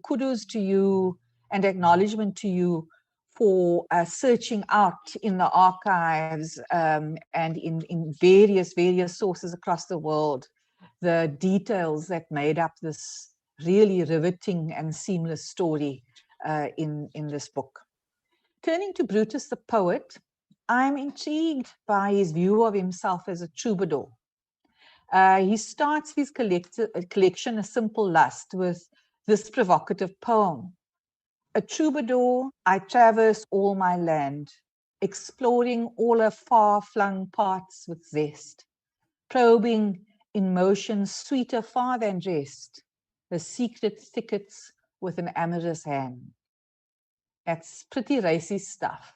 kudos to you and acknowledgement to you for searching out in the archives and in various sources across the world, the details that made up this really riveting and seamless story in this book. Turning to Brutus the poet, I'm intrigued by his view of himself as a troubadour. He starts his collection, A Simple Lust, with this provocative poem. A troubadour, I traverse all my land, exploring all her far-flung parts with zest, probing in motions sweeter far than rest, the secret thickets with an amorous hand. That's pretty racy stuff.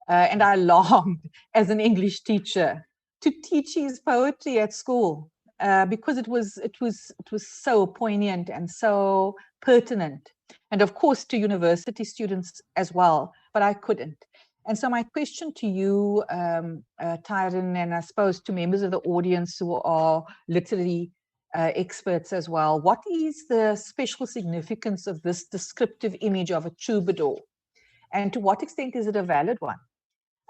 And I longed as an English teacher to teach his poetry at school because it was so poignant and so pertinent. And of course to university students as well, but I couldn't. And so my question to you, Tyrone, and I suppose to members of the audience who are literary experts as well, what is the special significance of this descriptive image of a troubadour? And to what extent is it a valid one?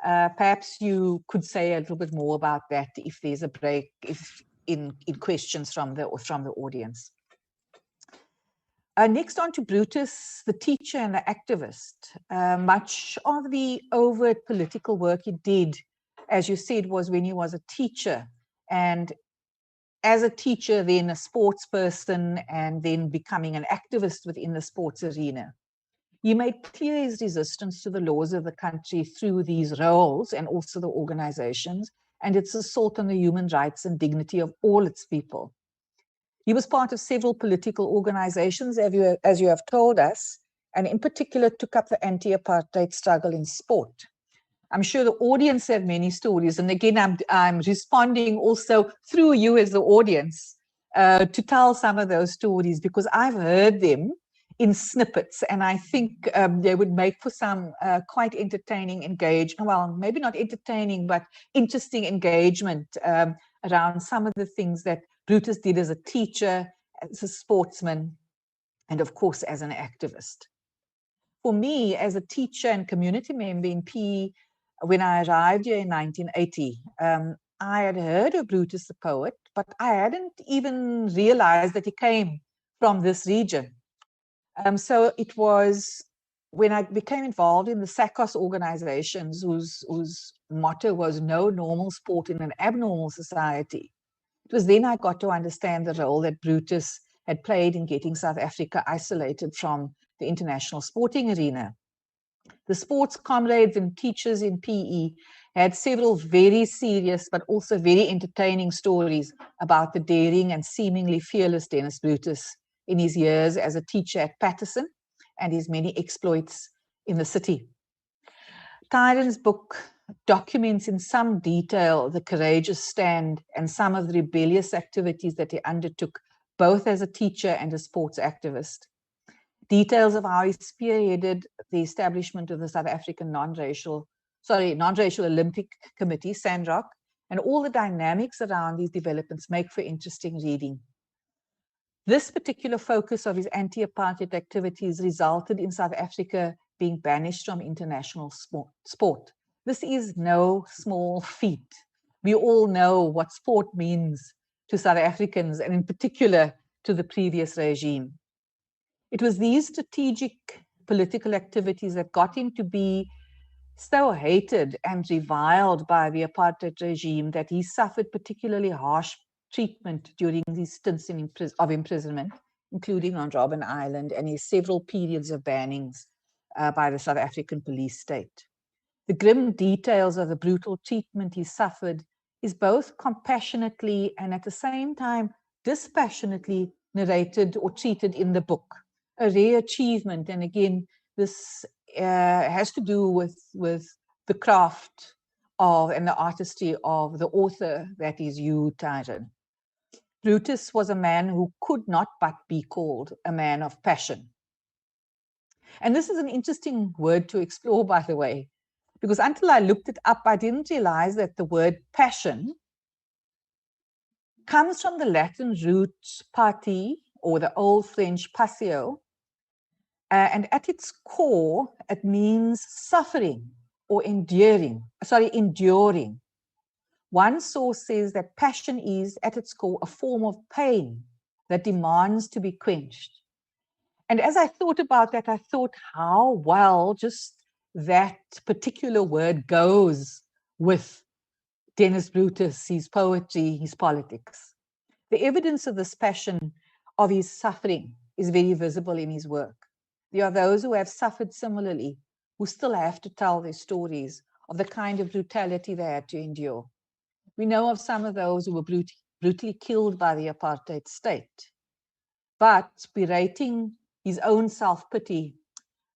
Perhaps you could say a little bit more about that if there's a break, if in questions from the audience. Next on to Brutus, the teacher and the activist. Much of the overt political work he did, as you said, was when he was a teacher. And as a teacher, then a sports person, and then becoming an activist within the sports arena. He made clear his resistance to the laws of the country through these roles and also the organizations, and its assault on the human rights and dignity of all its people. He was part of several political organizations, as you have told us, and in particular took up the anti-apartheid struggle in sport. I'm sure the audience have many stories, and again, I'm responding also through you as the audience to tell some of those stories because I've heard them in snippets, and I think they would make for some quite entertaining engagement. Well, maybe not entertaining, but interesting engagement around some of the things that Brutus did as a teacher, as a sportsman, and of course, as an activist. For me, as a teacher and community member in PE, when I arrived here in 1980, I had heard of Brutus the poet, but I hadn't even realized that he came from this region. So it was when I became involved in the SACOS organizations, whose motto was no normal sport in an abnormal society. It was then I got to understand the role that Brutus had played in getting South Africa isolated from the international sporting arena. The sports comrades and teachers in PE had several very serious but also very entertaining stories about the daring and seemingly fearless Dennis Brutus in his years as a teacher at Patterson and his many exploits in the city. Tyrone's book documents in some detail the courageous stand and some of the rebellious activities that he undertook, both as a teacher and a sports activist. Details of how he spearheaded the establishment of the South African non-racial Olympic Committee, SANROC, and all the dynamics around these developments make for interesting reading. This particular focus of his anti-apartheid activities resulted in South Africa being banished from international sport. This is no small feat. We all know what sport means to South Africans, and in particular to the previous regime. It was these strategic political activities that got him to be so hated and reviled by the apartheid regime that he suffered particularly harsh treatment during these stints of imprisonment, including on Robben Island, and his several periods of bannings by the South African police state. The grim details of the brutal treatment he suffered is both compassionately and at the same time dispassionately narrated or treated in the book. A rare achievement, and again, this has to do with the craft of and the artistry of the author, that is you, Tyrone. Brutus was a man who could not but be called a man of passion. And this is an interesting word to explore, by the way, because until I looked it up, I didn't realize that the word passion comes from the Latin root parti, or the Old French passio, and at its core, it means suffering or enduring. One source says that passion is, at its core, a form of pain that demands to be quenched. And as I thought about that, I thought how well just that particular word goes with Dennis Brutus, his poetry, his politics. The evidence of this passion, of his suffering, is very visible in his work. There are those who have suffered similarly, who still have to tell their stories of the kind of brutality they had to endure. We know of some of those who were brutally killed by the apartheid state. But berating his own self-pity,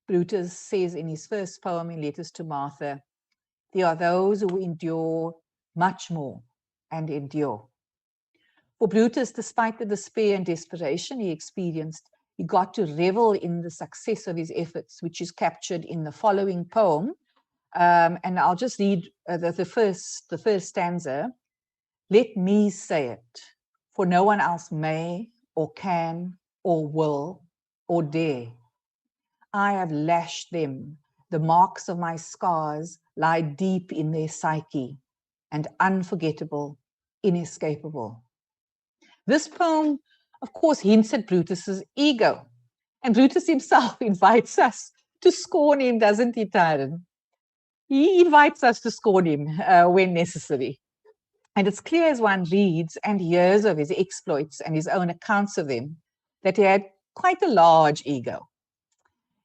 Brutus says in his first poem in Letters to Martha, there are those who endure much more and endure. For Brutus, despite the despair and desperation he experienced, he got to revel in the success of his efforts, which is captured in the following poem. And I'll just read the first stanza. Let me say it, for no one else may or can or will or dare. I have lashed them. The marks of my scars lie deep in their psyche and unforgettable, inescapable. This poem, of course, hints at Brutus's ego. And Brutus himself invites us to scorn him, doesn't he, Tyrone? He invites us to scorn him when necessary. And it's clear as one reads and hears of his exploits and his own accounts of them that he had quite a large ego.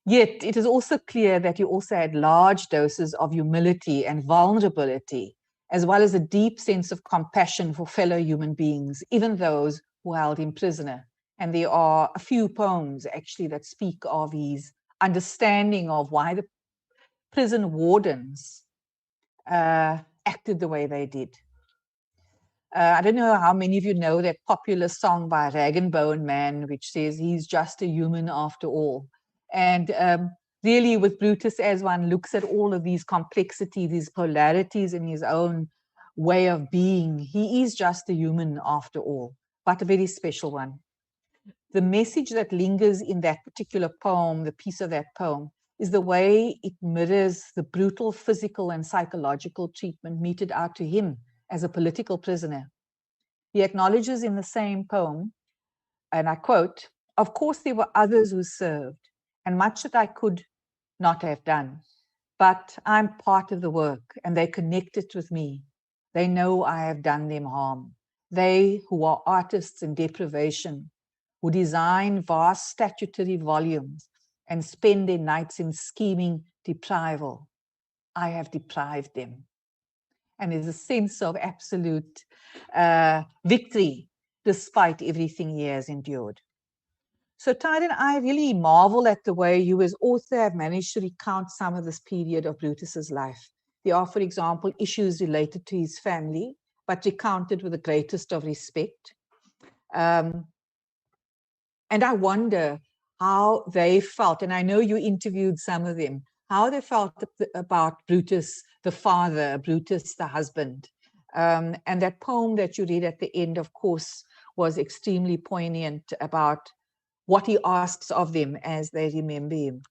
Yet it is also clear that he also had large doses of humility and vulnerability, as well as a deep sense of compassion for fellow human beings, even those who held him prisoner. And there are a few poems actually that speak of his understanding of why the prison wardens acted the way they did. I don't know how many of you know that popular song by Rag and Bone Man, which says he's just a human after all. And really with Brutus, as one looks at all of these complexities, these polarities in his own way of being, he is just a human after all, but a very special one. The message that lingers in that particular poem, the piece of that poem, is the way it mirrors the brutal physical and psychological treatment meted out to him as a political prisoner. He acknowledges in the same poem, and I quote, "Of course there were others who served, and much that I could not have done, but I'm part of the work, and they connected with me. They know I have done them harm. They who are artists in deprivation, who design vast statutory volumes and spend their nights in scheming deprival. I have deprived them." And there's a sense of absolute victory despite everything he has endured. So Tyrone, I really marvel at the way you as author have managed to recount some of this period of Brutus's life. There are, for example, issues related to his family, but recounted with the greatest of respect. And I wonder how they felt, and I know you interviewed some of them, how they felt about Brutus, the father, Brutus, the husband. And that poem that you read at the end, of course, was extremely poignant about what he asks of them as they remember him.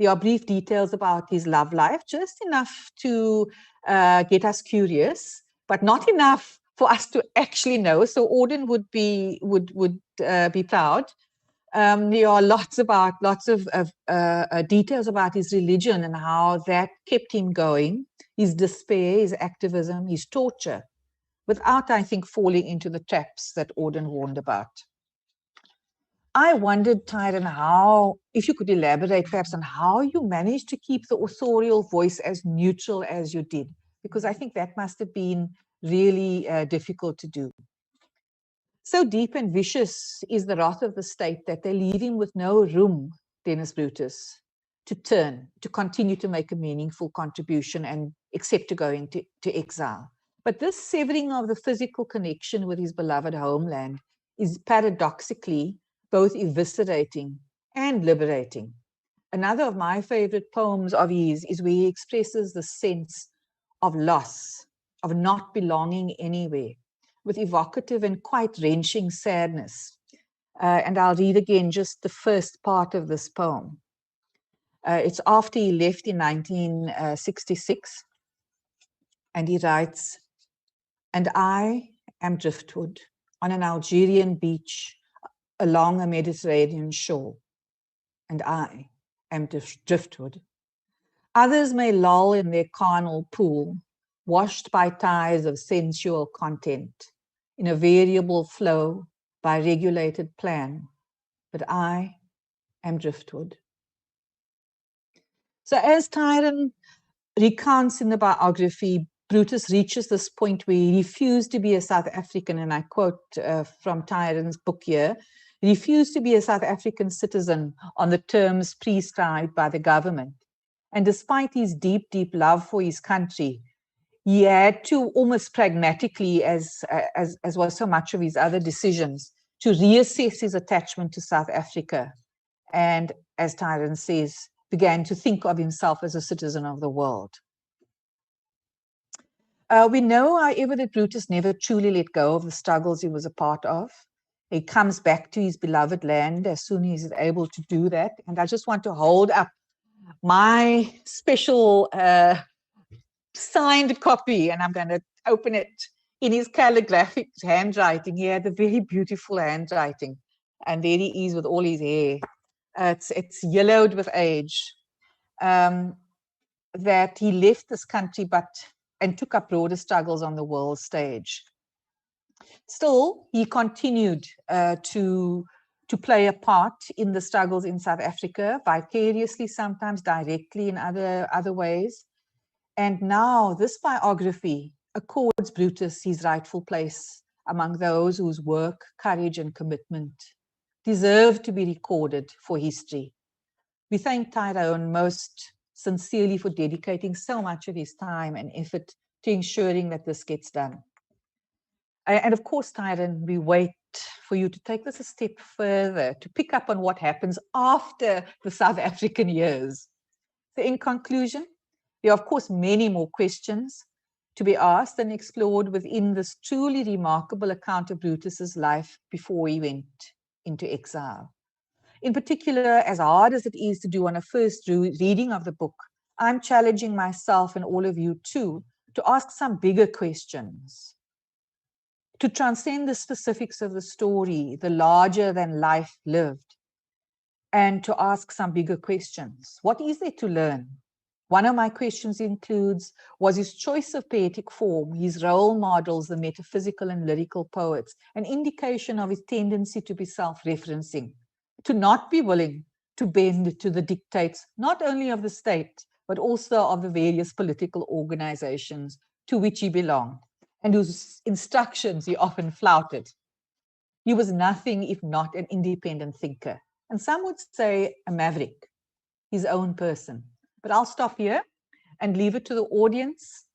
There are brief details about his love life, just enough to get us curious, but not enough for us to actually know. So Auden would be proud. There are lots of details about his religion and how that kept him going, his despair, his activism, his torture, without, I think, falling into the traps that Auden warned about. I wondered, Tyrone, how, if you could elaborate perhaps on how you managed to keep the authorial voice as neutral as you did, because I think that must have been really difficult to do. So deep and vicious is the wrath of the state that they leave him with no room, Dennis Brutus, to turn, to continue to make a meaningful contribution and except to go into exile. But this severing of the physical connection with his beloved homeland is paradoxically both eviscerating and liberating. Another of my favorite poems of his is where he expresses the sense of loss, of not belonging anywhere, with evocative and quite wrenching sadness. And I'll read again just the first part of this poem. It's after he left in 1966, and he writes, "And I am driftwood on an Algerian beach along a Mediterranean shore, and I am driftwood. Others may loll in their carnal pool, washed by tides of sensual content, in a variable flow by regulated plan, but I am driftwood." So as Tyrone recounts in the biography, Brutus reaches this point where he refused to be a South African, and I quote from Tyrone's book here, "He refused to be a South African citizen on the terms prescribed by the government. And despite his deep, deep love for his country, he had to almost pragmatically, as was so much of his other decisions, to reassess his attachment to South Africa. And as Tyrone says, began to think of himself as a citizen of the world." We know, however, that Brutus never truly let go of the struggles he was a part of. He comes back to his beloved land as soon as he's able to do that. And I just want to hold up my special signed copy, and I'm going to open it in his calligraphic handwriting. He had a very beautiful handwriting, and there he is with all his hair. It's yellowed with age. That he left this country and took up broader struggles on the world stage. Still, he continued to play a part in the struggles in South Africa, vicariously, sometimes directly in other ways. And now this biography accords Brutus his rightful place among those whose work, courage, and commitment deserve to be recorded for history. We thank Tyrone most sincerely for dedicating so much of his time and effort to ensuring that this gets done. And of course, Tyrone, we wait for you to take this a step further, to pick up on what happens after the South African years. So in conclusion, there are, of course, many more questions to be asked and explored within this truly remarkable account of Brutus's life before he went into exile. In particular, as hard as it is to do on a first reading of the book, I'm challenging myself and all of you too to ask some bigger questions, to transcend the specifics of the story, the larger than life lived, and to ask some bigger questions. What is there to learn? One of my questions includes, was his choice of poetic form, his role models, the metaphysical and lyrical poets, an indication of his tendency to be self-referencing, to not be willing to bend to the dictates, not only of the state, but also of the various political organizations to which he belonged, and whose instructions he often flouted? He was nothing if not an independent thinker, and some would say a maverick, his own person. But I'll stop here and leave it to the audience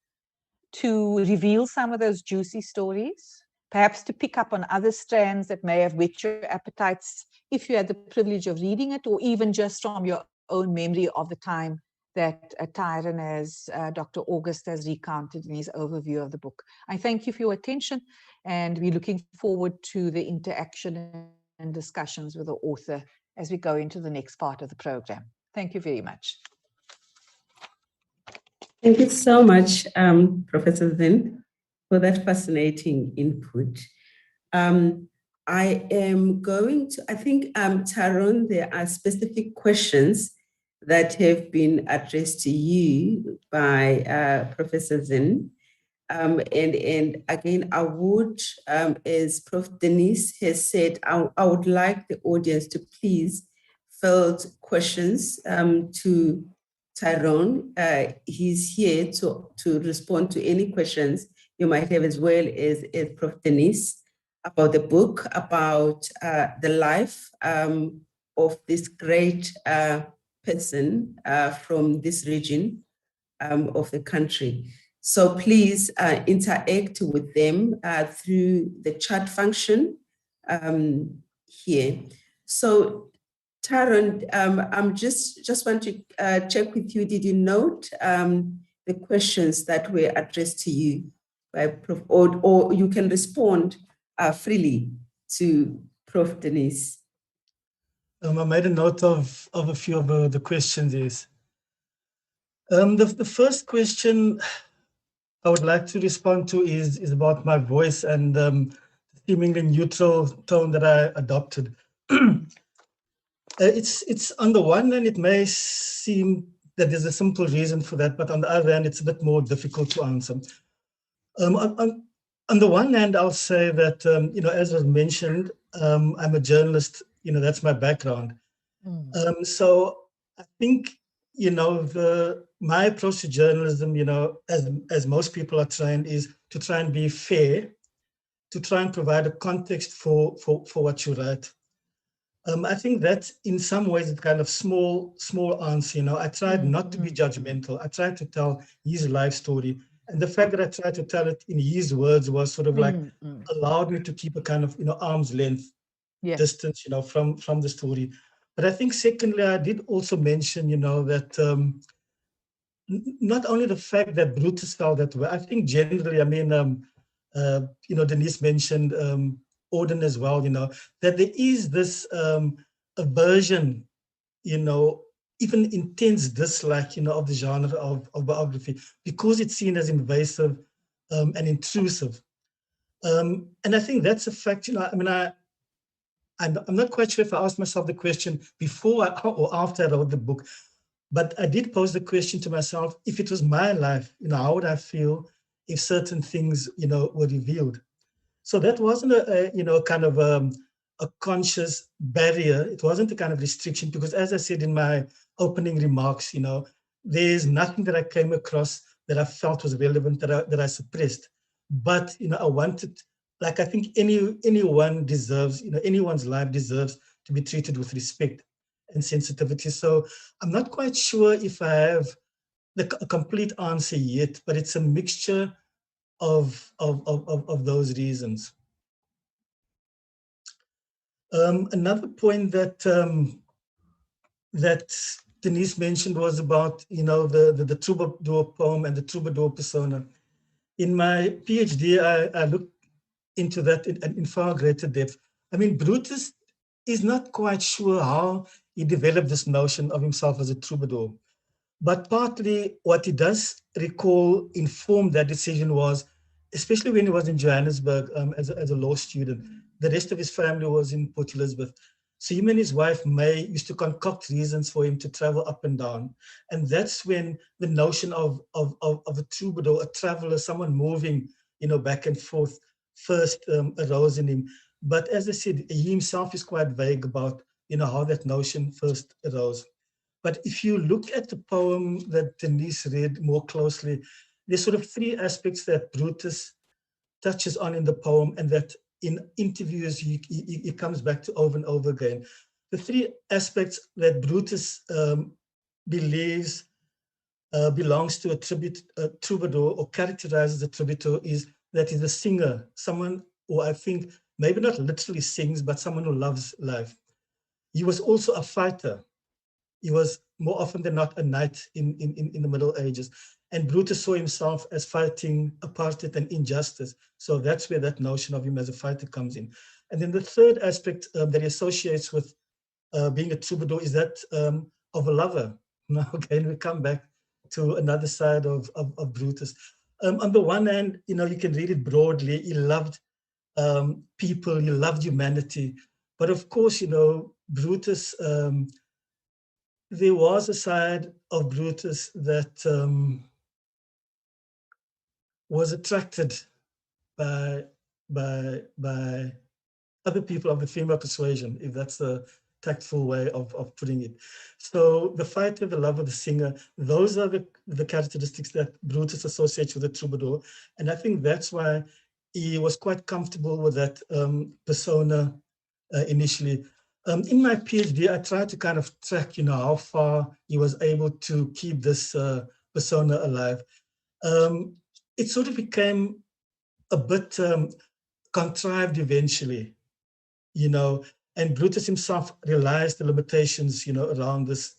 to reveal some of those juicy stories, perhaps to pick up on other strands that may have whet your appetites if you had the privilege of reading it, or even just from your own memory of the time that Tyrone, as Dr. August has recounted in his overview of the book. I thank you for your attention, and we're looking forward to the interaction and discussions with the author as we go into the next part of the program. Thank you very much. Thank you so much, Professor Zinn, for that fascinating input. I am going to, I think, Tyrone, there are specific questions that have been addressed to you by Professor Zinn. And again, I would, as Prof. Denise has said, I would like the audience to please field questions to Tyrone. He's here to respond to any questions you might have, as well as Prof. Denise, about the book, about the life of this great person from this region of the country. So please interact with them through the chat function here. So Tyrone, I'm just want to check with you. Did you note the questions that were addressed to you by Prof, or you can respond freely to Prof. Denise? I made a note of a few of the questions. Is the first question I would like to respond to is about my voice and seemingly neutral tone that I adopted. It's on the one hand, it may seem that there's a simple reason for that, but on the other hand, it's a bit more difficult to answer. On the one hand, I'll say that, as was mentioned, I'm a journalist, that's my background. So I think, my approach to journalism, as most people are trained, is to try and be fair, to try and provide a context for what you write. I think that in some ways it's kind of small answer. I tried not to be judgmental. I tried to tell his life story. And the fact that I tried to tell it in his words was sort of like allowed me to keep a kind of, arm's length distance, from the story. But I think secondly, I did also mention, that not only the fact that Brutus felt that way, I think generally, I mean, Denise mentioned Auden as well, that there is this aversion, even intense dislike, of the genre of biography, because it's seen as invasive and intrusive. And I think that's a fact, I'm not quite sure if I asked myself the question before or after I wrote the book, but I did pose the question to myself, if it was my life, how would I feel if certain things, were revealed? So that wasn't a kind of a conscious barrier. It wasn't a kind of restriction, because as I said in my opening remarks, there's nothing that I came across that I felt was relevant that I suppressed. But, I wanted, like I think anyone deserves, anyone's life deserves to be treated with respect and sensitivity. So I'm not quite sure if I have a complete answer yet, but it's a mixture of those reasons. Another point that that Denise mentioned was about the troubadour poem and the troubadour persona. In my PhD, I looked into that in far greater depth. I mean, Brutus is not quite sure how he developed this notion of himself as a troubadour, but partly what he does recall informed that decision was, especially when he was in Johannesburg as a law student. The rest of his family was in Port Elizabeth. So him and his wife, May, used to concoct reasons for him to travel up and down. And that's when the notion of a troubadour, a traveler, someone moving, back and forth, first arose in him. But as I said, he himself is quite vague about, how that notion first arose. But if you look at the poem that Denise read more closely, there's sort of three aspects that Brutus touches on in the poem, and that in interviews he comes back to over and over again. The three aspects that Brutus believes belongs to a troubadour, or characterizes a troubadour, is that he's a singer, someone who I think maybe not literally sings, but someone who loves life. He was also a fighter. He was more often than not a knight in the Middle Ages. And Brutus saw himself as fighting apartheid and injustice. So that's where that notion of him as a fighter comes in. And then the third aspect that he associates with being a troubadour is that of a lover. Now, again, we come back to another side of Brutus. On the one hand, you can read it broadly. He loved people, he loved humanity. But of course, Brutus, there was a side of Brutus that was attracted by other people of the female persuasion, if that's a tactful way of putting it. So the fighter, the lover, the singer, those are the characteristics that Brutus associates with the troubadour. And I think that's why he was quite comfortable with that persona initially. In my PhD, I tried to kind of track, how far he was able to keep this persona alive. It sort of became a bit contrived eventually, and Brutus himself realized the limitations, around this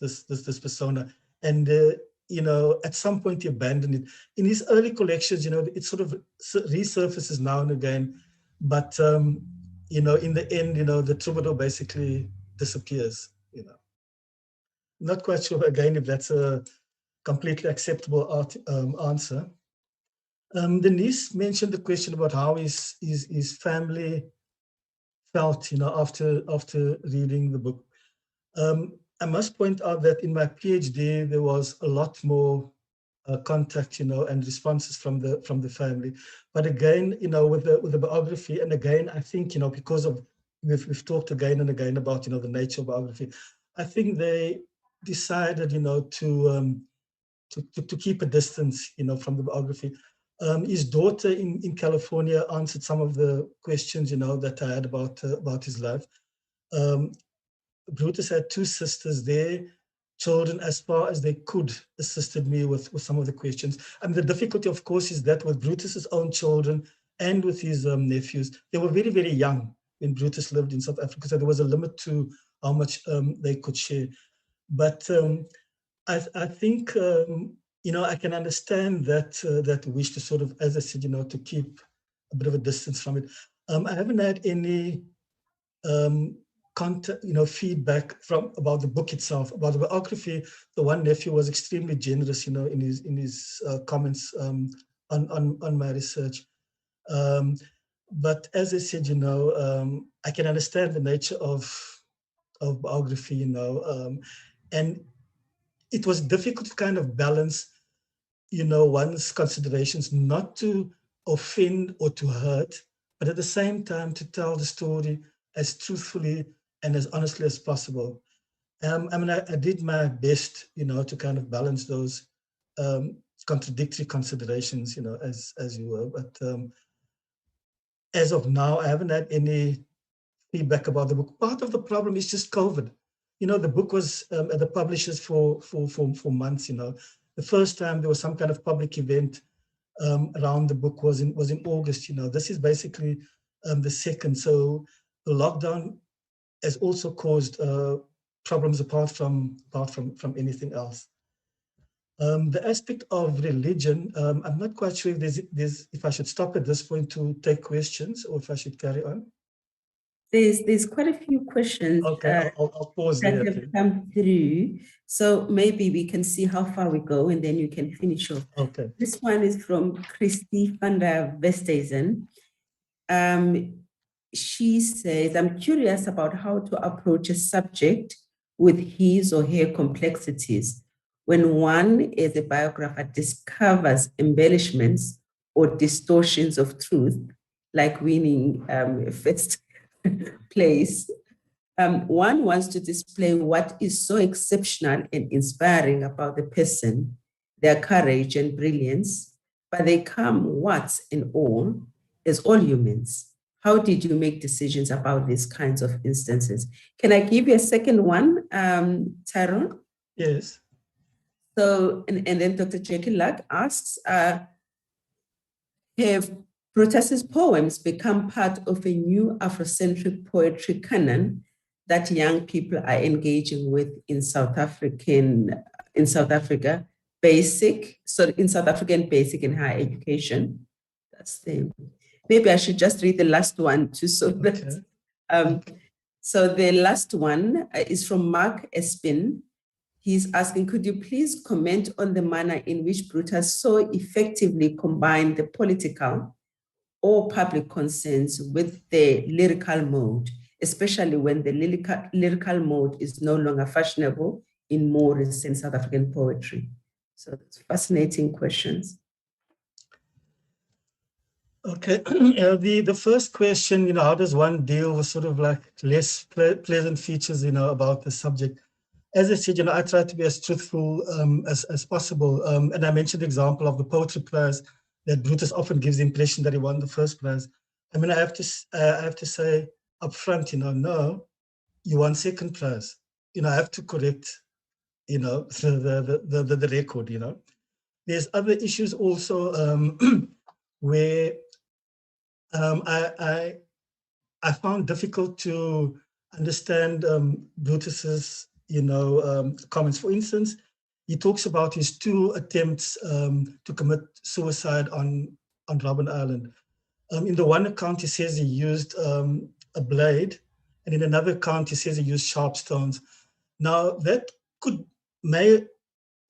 persona, and at some point he abandoned it. In his early collections, it sort of resurfaces now and again, but in the end, the troubadour basically disappears. Not quite sure again if that's a completely acceptable answer. Denise mentioned the question about how his family felt, after reading the book. I must point out that in my PhD, there was a lot more contact, and responses from the family. But again, with the biography, and again, I think, because of we've talked again and again about, the nature of biography. I think they decided, to keep a distance, from the biography. His daughter in California answered some of the questions, that I had about his life. Brutus had two sisters. Their children, as far as they could, assisted me with some of the questions. And the difficulty, of course, is that with Brutus's own children and with his nephews, they were very, very young when Brutus lived in South Africa. So there was a limit to how much they could share. But I think, I can understand that wish to sort of, as I said, to keep a bit of a distance from it. I haven't had any contact, feedback about the book itself. About the biography, the one nephew was extremely generous, in his comments on my research. But as I said, I can understand the nature of biography, and it was difficult to kind of balance, one's considerations, not to offend or to hurt, but at the same time to tell the story as truthfully and as honestly as possible. I did my best, to kind of balance those contradictory considerations, as you were. But as of now, I haven't had any feedback about the book. Part of the problem is just COVID. The book was at the publishers for months. The first time there was some kind of public event around the book was in August. This is basically the second. So the lockdown has also caused problems apart from anything else. The aspect of religion, I'm not quite sure if I should stop at this point to take questions or if I should carry on. There's quite a few questions. Okay, I'll pause that there. have come through. So maybe we can see how far we go and then you can finish off. Okay. This one is from Christy van der Westhuizen. She says, I'm curious about how to approach a subject with his or her complexities when one, as a biographer, discovers embellishments or distortions of truth, like winning first place. One wants to display what is so exceptional and inspiring about the person, their courage and brilliance, but they come, warts and all, as all humans. How did you make decisions about these kinds of instances? Can I give you a second one, Tyrone? Yes. So, and then Dr. Jackie Luck asks, have Brutus's poems become part of a new Afrocentric poetry canon that young people are engaging with in South African basic and higher education? That's the, maybe I should just read the last one too, so that, so the last one is from Mark Espin. He's asking, could you please comment on the manner in which Brutus so effectively combined the political or public concerns with the lyrical mode, especially when the lyrical mode is no longer fashionable in more recent South African poetry? So that's fascinating questions. Okay, the first question, how does one deal with sort of like less pleasant features, about the subject? As I said, I try to be as truthful as possible. And I mentioned the example of the poetry prize that Brutus often gives the impression that he won the first prize. I mean, I have to say up front, no, you won second prize. I have to correct, the record. There's other issues also where I found difficult to understand Brutus's, comments. For instance, he talks about his 2 attempts to commit suicide on Robben Island. In the one account, he says he used a blade, and in another account, he says he used sharp stones. Now, that may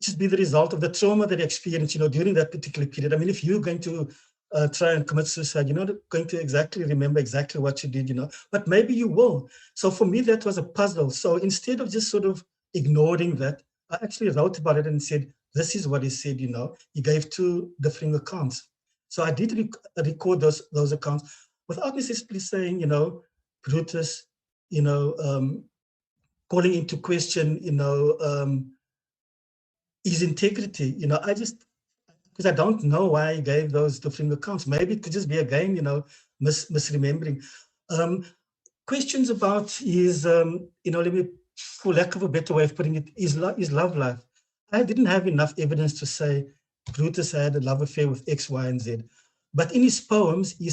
just be the result of the trauma that he experienced, during that particular period. I mean, if you're going to try and commit suicide, you're not going to exactly remember exactly what you did, but maybe you will. So for me, that was a puzzle. So instead of just sort of ignoring that, I actually wrote about it and said, this is what he said, he gave 2 differing accounts. So I did record those accounts without necessarily saying, Brutus, calling into question, his integrity. Because I don't know why he gave those different accounts. Maybe it could just be, again, misremembering. Questions about his, for lack of a better way of putting it, his love life. I didn't have enough evidence to say Brutus had a love affair with X, Y, and Z. But in his poems, he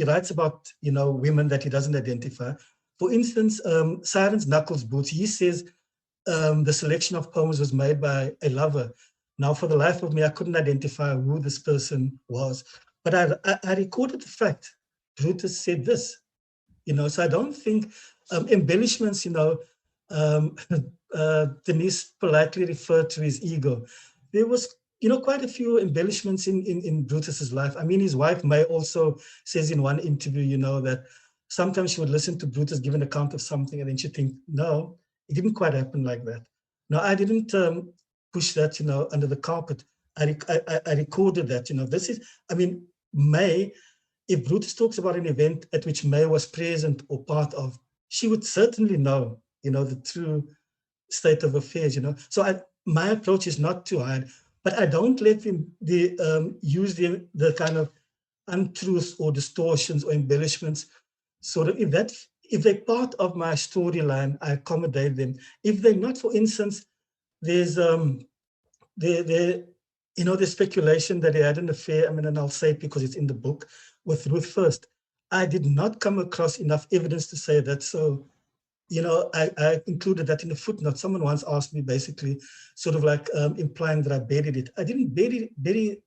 writes about, women that he doesn't identify. For instance, Siren's Knuckles Boots, he says the selection of poems was made by a lover. Now, for the life of me, I couldn't identify who this person was, but I recorded the fact. Brutus said this, so I don't think embellishments, Denise politely referred to his ego. There was, quite a few embellishments in Brutus's life. I mean, his wife May also says in one interview, that sometimes she would listen to Brutus give an account of something and then she'd think, no, it didn't quite happen like that. No, I didn't push that, under the carpet. I recorded that, this is, I mean, May, if Brutus talks about an event at which May was present or part of, she would certainly know, the true state of affairs, So my approach is not to hide, but I don't let them use the kind of untruths or distortions or embellishments. Sort of, if they're part of my storyline, I accommodate them. If they're not, for instance, there's the speculation that he had an affair. I mean, and I'll say it because it's in the book, with Ruth First. I did not come across enough evidence to say that. So, I included that in the footnote. Someone once asked me, basically, sort of like implying that I buried it. I didn't bury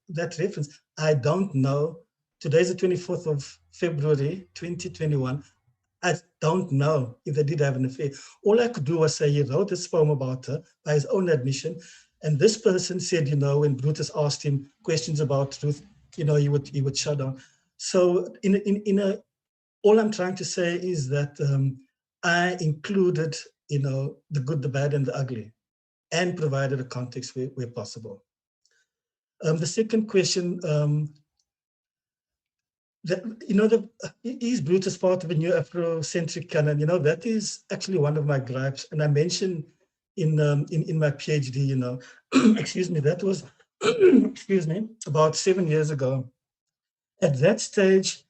that reference. I don't know. Today's the 24th of February, 2021. I don't know if they did have an affair. All I could do was say he wrote this poem about her by his own admission. And this person said, when Brutus asked him questions about Ruth, he would shut down. So all I'm trying to say is that I included, the good, the bad, and the ugly, and provided a context where possible. The second question, is Brutus part of a new Afrocentric canon? That is actually one of my gripes, and I mentioned in my PhD, excuse me, that was, excuse me, about 7 years ago. At that stage,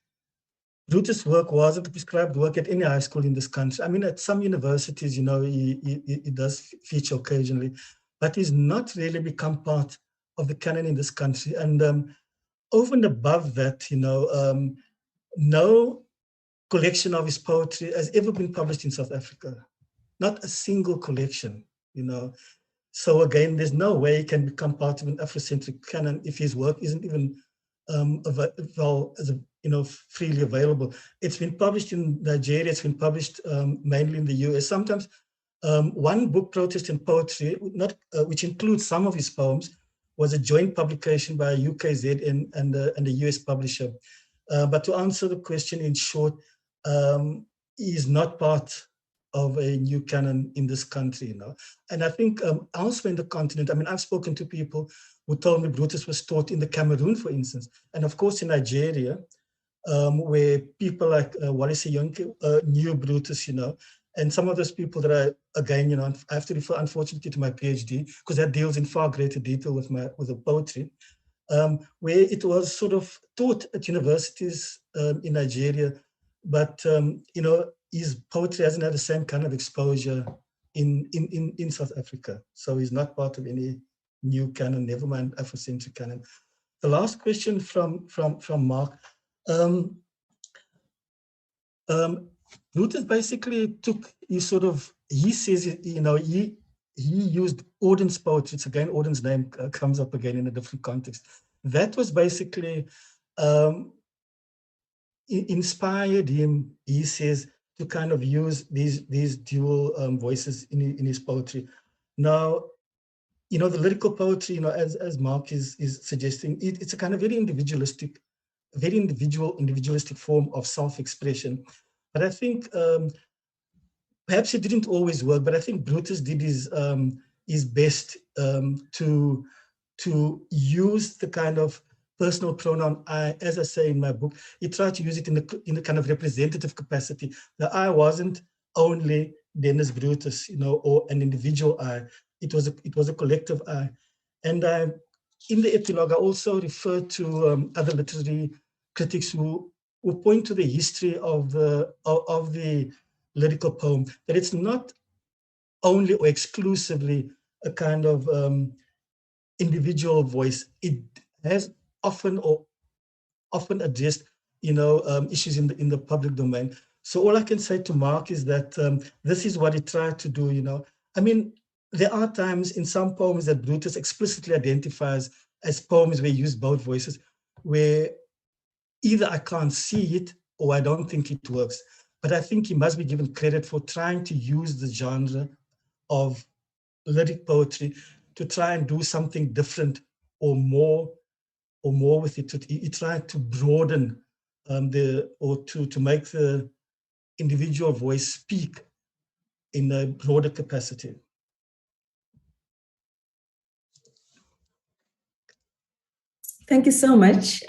Brutus' work wasn't prescribed work at any high school in this country. I mean, at some universities, he does feature occasionally, but he's not really become part of the canon in this country. And over and above that, no collection of his poetry has ever been published in South Africa. Not a single collection, So again, there's no way he can become part of an Afrocentric canon if his work isn't even freely available. It's been published in Nigeria. It's been published mainly in the US. Sometimes One book, Protest in Poetry, which includes some of his poems, was a joint publication by UKZ and a US publisher. But to answer the question in short, he is not part of a new canon in this country, you know. And I think elsewhere in the continent, I mean, I've spoken to people who told me Brutus was taught in the Cameroon, for instance, and of course in Nigeria, where people like Wallace Yonke knew Brutus, you know, and some of those people that I, again, you know, I have to refer, unfortunately, to my PhD, because that deals in far greater detail with the poetry, where it was sort of taught at universities in Nigeria, but, you know, his poetry hasn't had the same kind of exposure in South Africa. So he's not part of any new canon, never mind Afrocentric canon. The last question from Mark. Brutus basically he says, you know, he used Auden's poetry. It's again, Auden's name comes up again in a different context. That was basically inspired him, he says, to kind of use these dual voices in his poetry. Now, you know, the lyrical poetry, you know, as Mark is suggesting, it's a kind of very individualistic form of self-expression. But I think perhaps it didn't always work, but I think Brutus did his best to use the kind of personal pronoun I, as I say in my book. He tried to use it in a kind of representative capacity. The I wasn't only Dennis Brutus, you know, or an individual I. It was a collective I. And in the epilogue, I also referred to other literary critics who point to the history of the lyrical poem, that it's not only or exclusively a kind of individual voice. It has often addressed, you know, issues in the public domain. So all I can say to Mark is that this is what he tried to do, you know. I mean, there are times in some poems that Brutus explicitly identifies as poems where he used both voices, where either I can't see it or I don't think it works. But I think he must be given credit for trying to use the genre of lyric poetry to try and do something different or more with it. He tried to broaden to make the individual voice speak in a broader capacity. Thank you so much.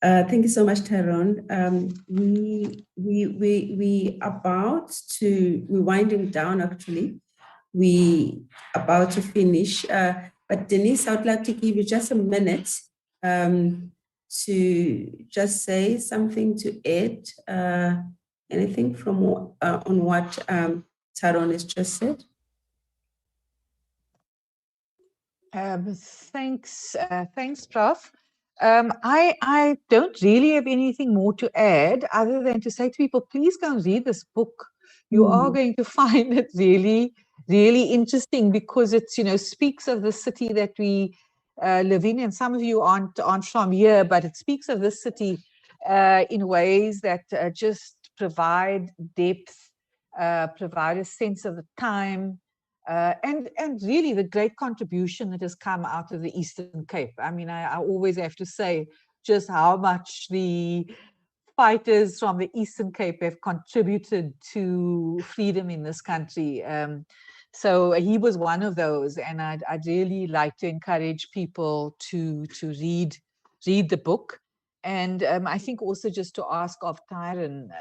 Thank you so much, Tyrone. We're winding down actually. We about to finish, but Denise, I would like to give you just a minute to just say something to add, anything from on what Tyrone has just said. Thanks, Prof. I don't really have anything more to add other than to say to people, please go and read this book. You are going to find it really, really interesting, because it's, you know, speaks of the city that we live in, and some of you aren't from here, but it speaks of this city in ways that just provide depth, provide a sense of the time, and really the great contribution that has come out of the Eastern Cape. I mean, I always have to say just how much the fighters from the Eastern Cape have contributed to freedom in this country. So he was one of those, and I'd really like to encourage people to read the book. And I think also just to ask of Tyrone,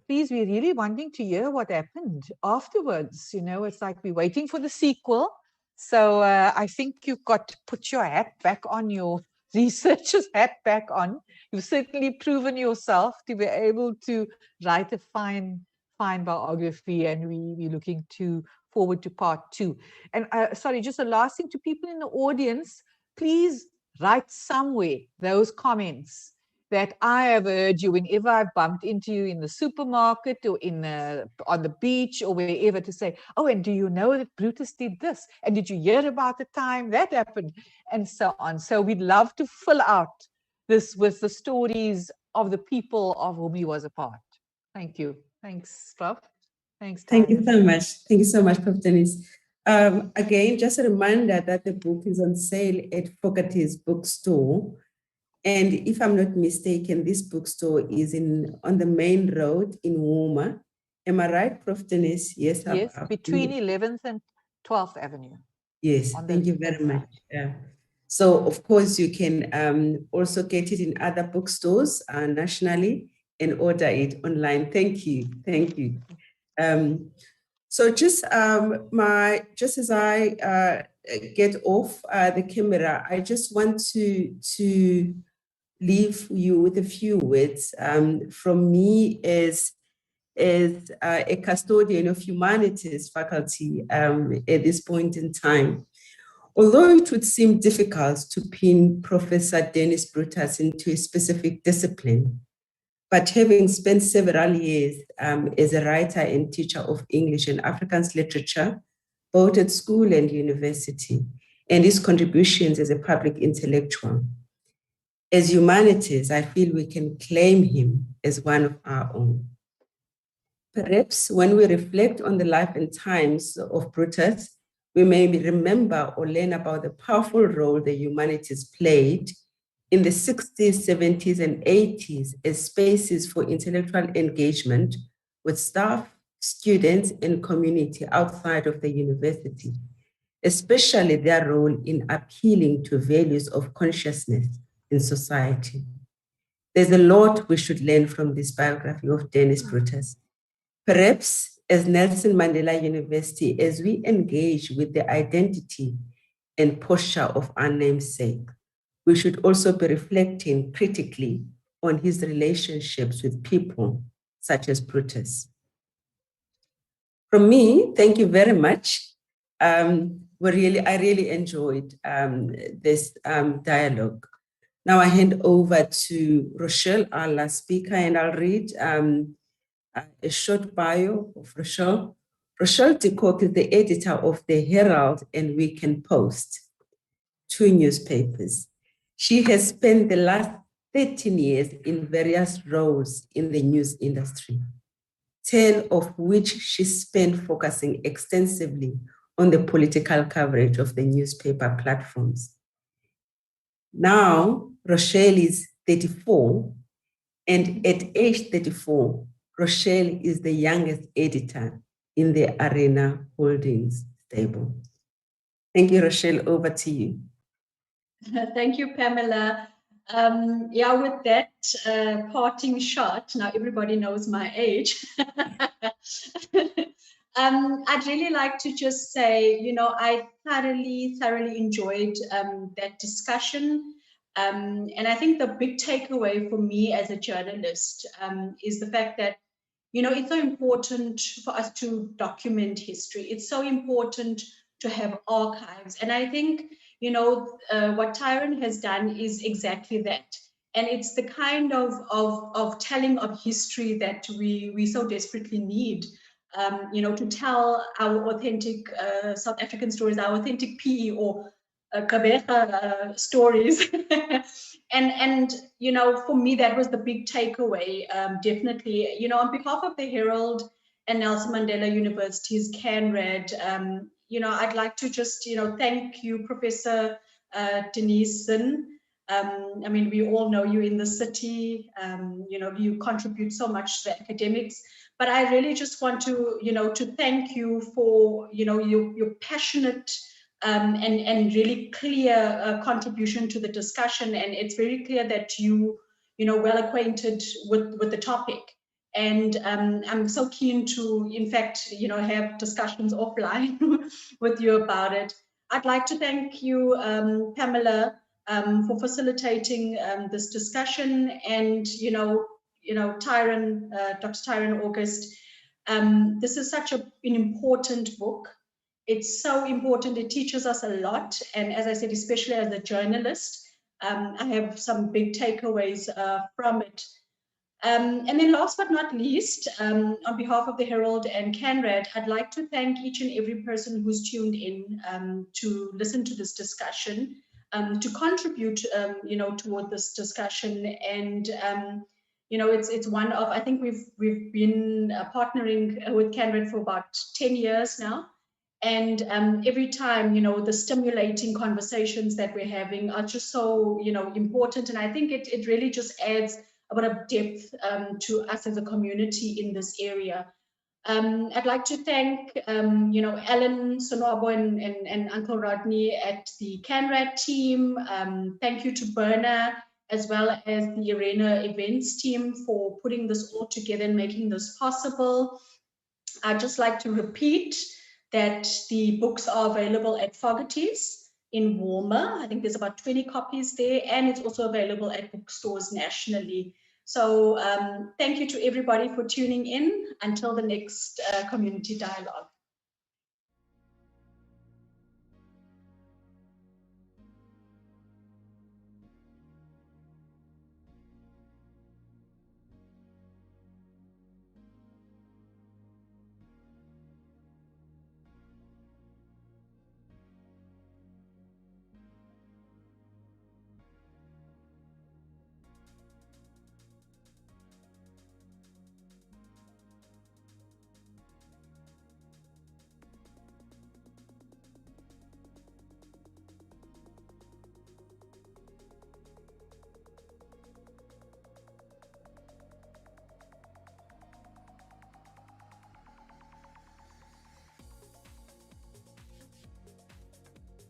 please, we're really wanting to hear what happened afterwards. You know, it's like we're waiting for the sequel. So I think you've got to put your hat back on, your researcher's hat back on. You've certainly proven yourself to be able to write a fine biography, and we're looking forward to part 2. And sorry, just a last thing to people in the audience, please write somewhere those comments that I have heard you whenever I've bumped into you in the supermarket or on the beach or wherever, to say, oh, and do you know that Brutus did this? And did you hear about the time that happened? And so on. So we'd love to fill out this with the stories of the people of whom he was a part. Thank you. Thanks, Prof. Thanks, Thank you Tyrone. so much. Thank you so much, Prof. Denise. Again, just a reminder that the book is on sale at Fogarty's bookstore. And if I'm not mistaken, this bookstore is on the main road in Woma. Am I right, Prof. Denise? Yes. Yes, between 11th and 12th Avenue. Yes, thank you very much. So, of course, you can also get it in other bookstores nationally and order it online. Thank you. Thank you. So just as I get off the camera, I just want to leave you with a few words from me as a custodian of humanities faculty at this point in time. Although it would seem difficult to pin Professor Dennis Brutus into a specific discipline, but having spent several years as a writer and teacher of English and Afrikaans literature, both at school and university, and his contributions as a public intellectual, as humanities, I feel we can claim him as one of our own. Perhaps when we reflect on the life and times of Brutus, we may remember or learn about the powerful role the humanities played in the 60s, 70s, and 80s as spaces for intellectual engagement with staff, students, and community outside of the university, especially their role in appealing to values of consciousness in society. There's a lot we should learn from this biography of Dennis Brutus. Perhaps as Nelson Mandela University, as we engage with the identity and posture of our namesake, we should also be reflecting critically on his relationships with people such as Brutus. From me, thank you very much. I really enjoyed this dialogue. Now I hand over to Rochelle, our last speaker, and I'll read a short bio of Rochelle. Rochelle de Kock is the editor of the Herald and Weekend Post, 2 newspapers. She has spent the last 13 years in various roles in the news industry, 10 of which she spent focusing extensively on the political coverage of the newspaper platforms. Now, Rochelle is 34, and at age 34, Rochelle is the youngest editor in the Arena Holdings stable. Thank you, Rochelle. Over to you. Thank you, Pamela. With that parting shot, now everybody knows my age. I'd really like to just say, I thoroughly enjoyed that discussion. And I think the big takeaway for me as a journalist is the fact that, it's so important for us to document history. It's so important to have archives. And I think, what Tyrone has done is exactly that. And it's the kind of telling of history that we so desperately need, to tell our authentic South African stories, our authentic PE or Kabeja stories. and for me, that was the big takeaway, definitely. On behalf of the Herald and Nelson Mandela University's CANRAD, I'd like to just, thank you, Professor Denise Zinn. We all know you in the city, you contribute so much to the academics, but I really just want to, to thank you for, your passionate and really clear contribution to the discussion. And it's very clear that you well acquainted with the topic. And I'm so keen to, in fact, have discussions offline with you about it. I'd like to thank you, Pamela, for facilitating this discussion, and Tyrone, Dr. Tyrone August. This is such an important book. It's so important. It teaches us a lot, and as I said, especially as a journalist, I have some big takeaways from it. And then last but not least, on behalf of the Herald and CANRAD, I'd like to thank each and every person who's tuned in to listen to this discussion, to contribute, toward this discussion. And, You know, it's one of, I think we've been partnering with CANRED for about 10 years now. And every time, you know, the stimulating conversations that we're having are just so, you know, important. And I think it really just adds a bit of depth to us as a community in this area. I'd like to thank, you know, Alan, Sonobo, and Uncle Rodney at the CANRAD team. Thank you to Berna, as well as the Arena events team for putting this all together and making this possible. I'd just like to repeat that the books are available at Fogarty's in Walmer. I think there's about 20 copies there, and it's also available at bookstores nationally. So thank you to everybody for tuning in. Until the next community dialogue.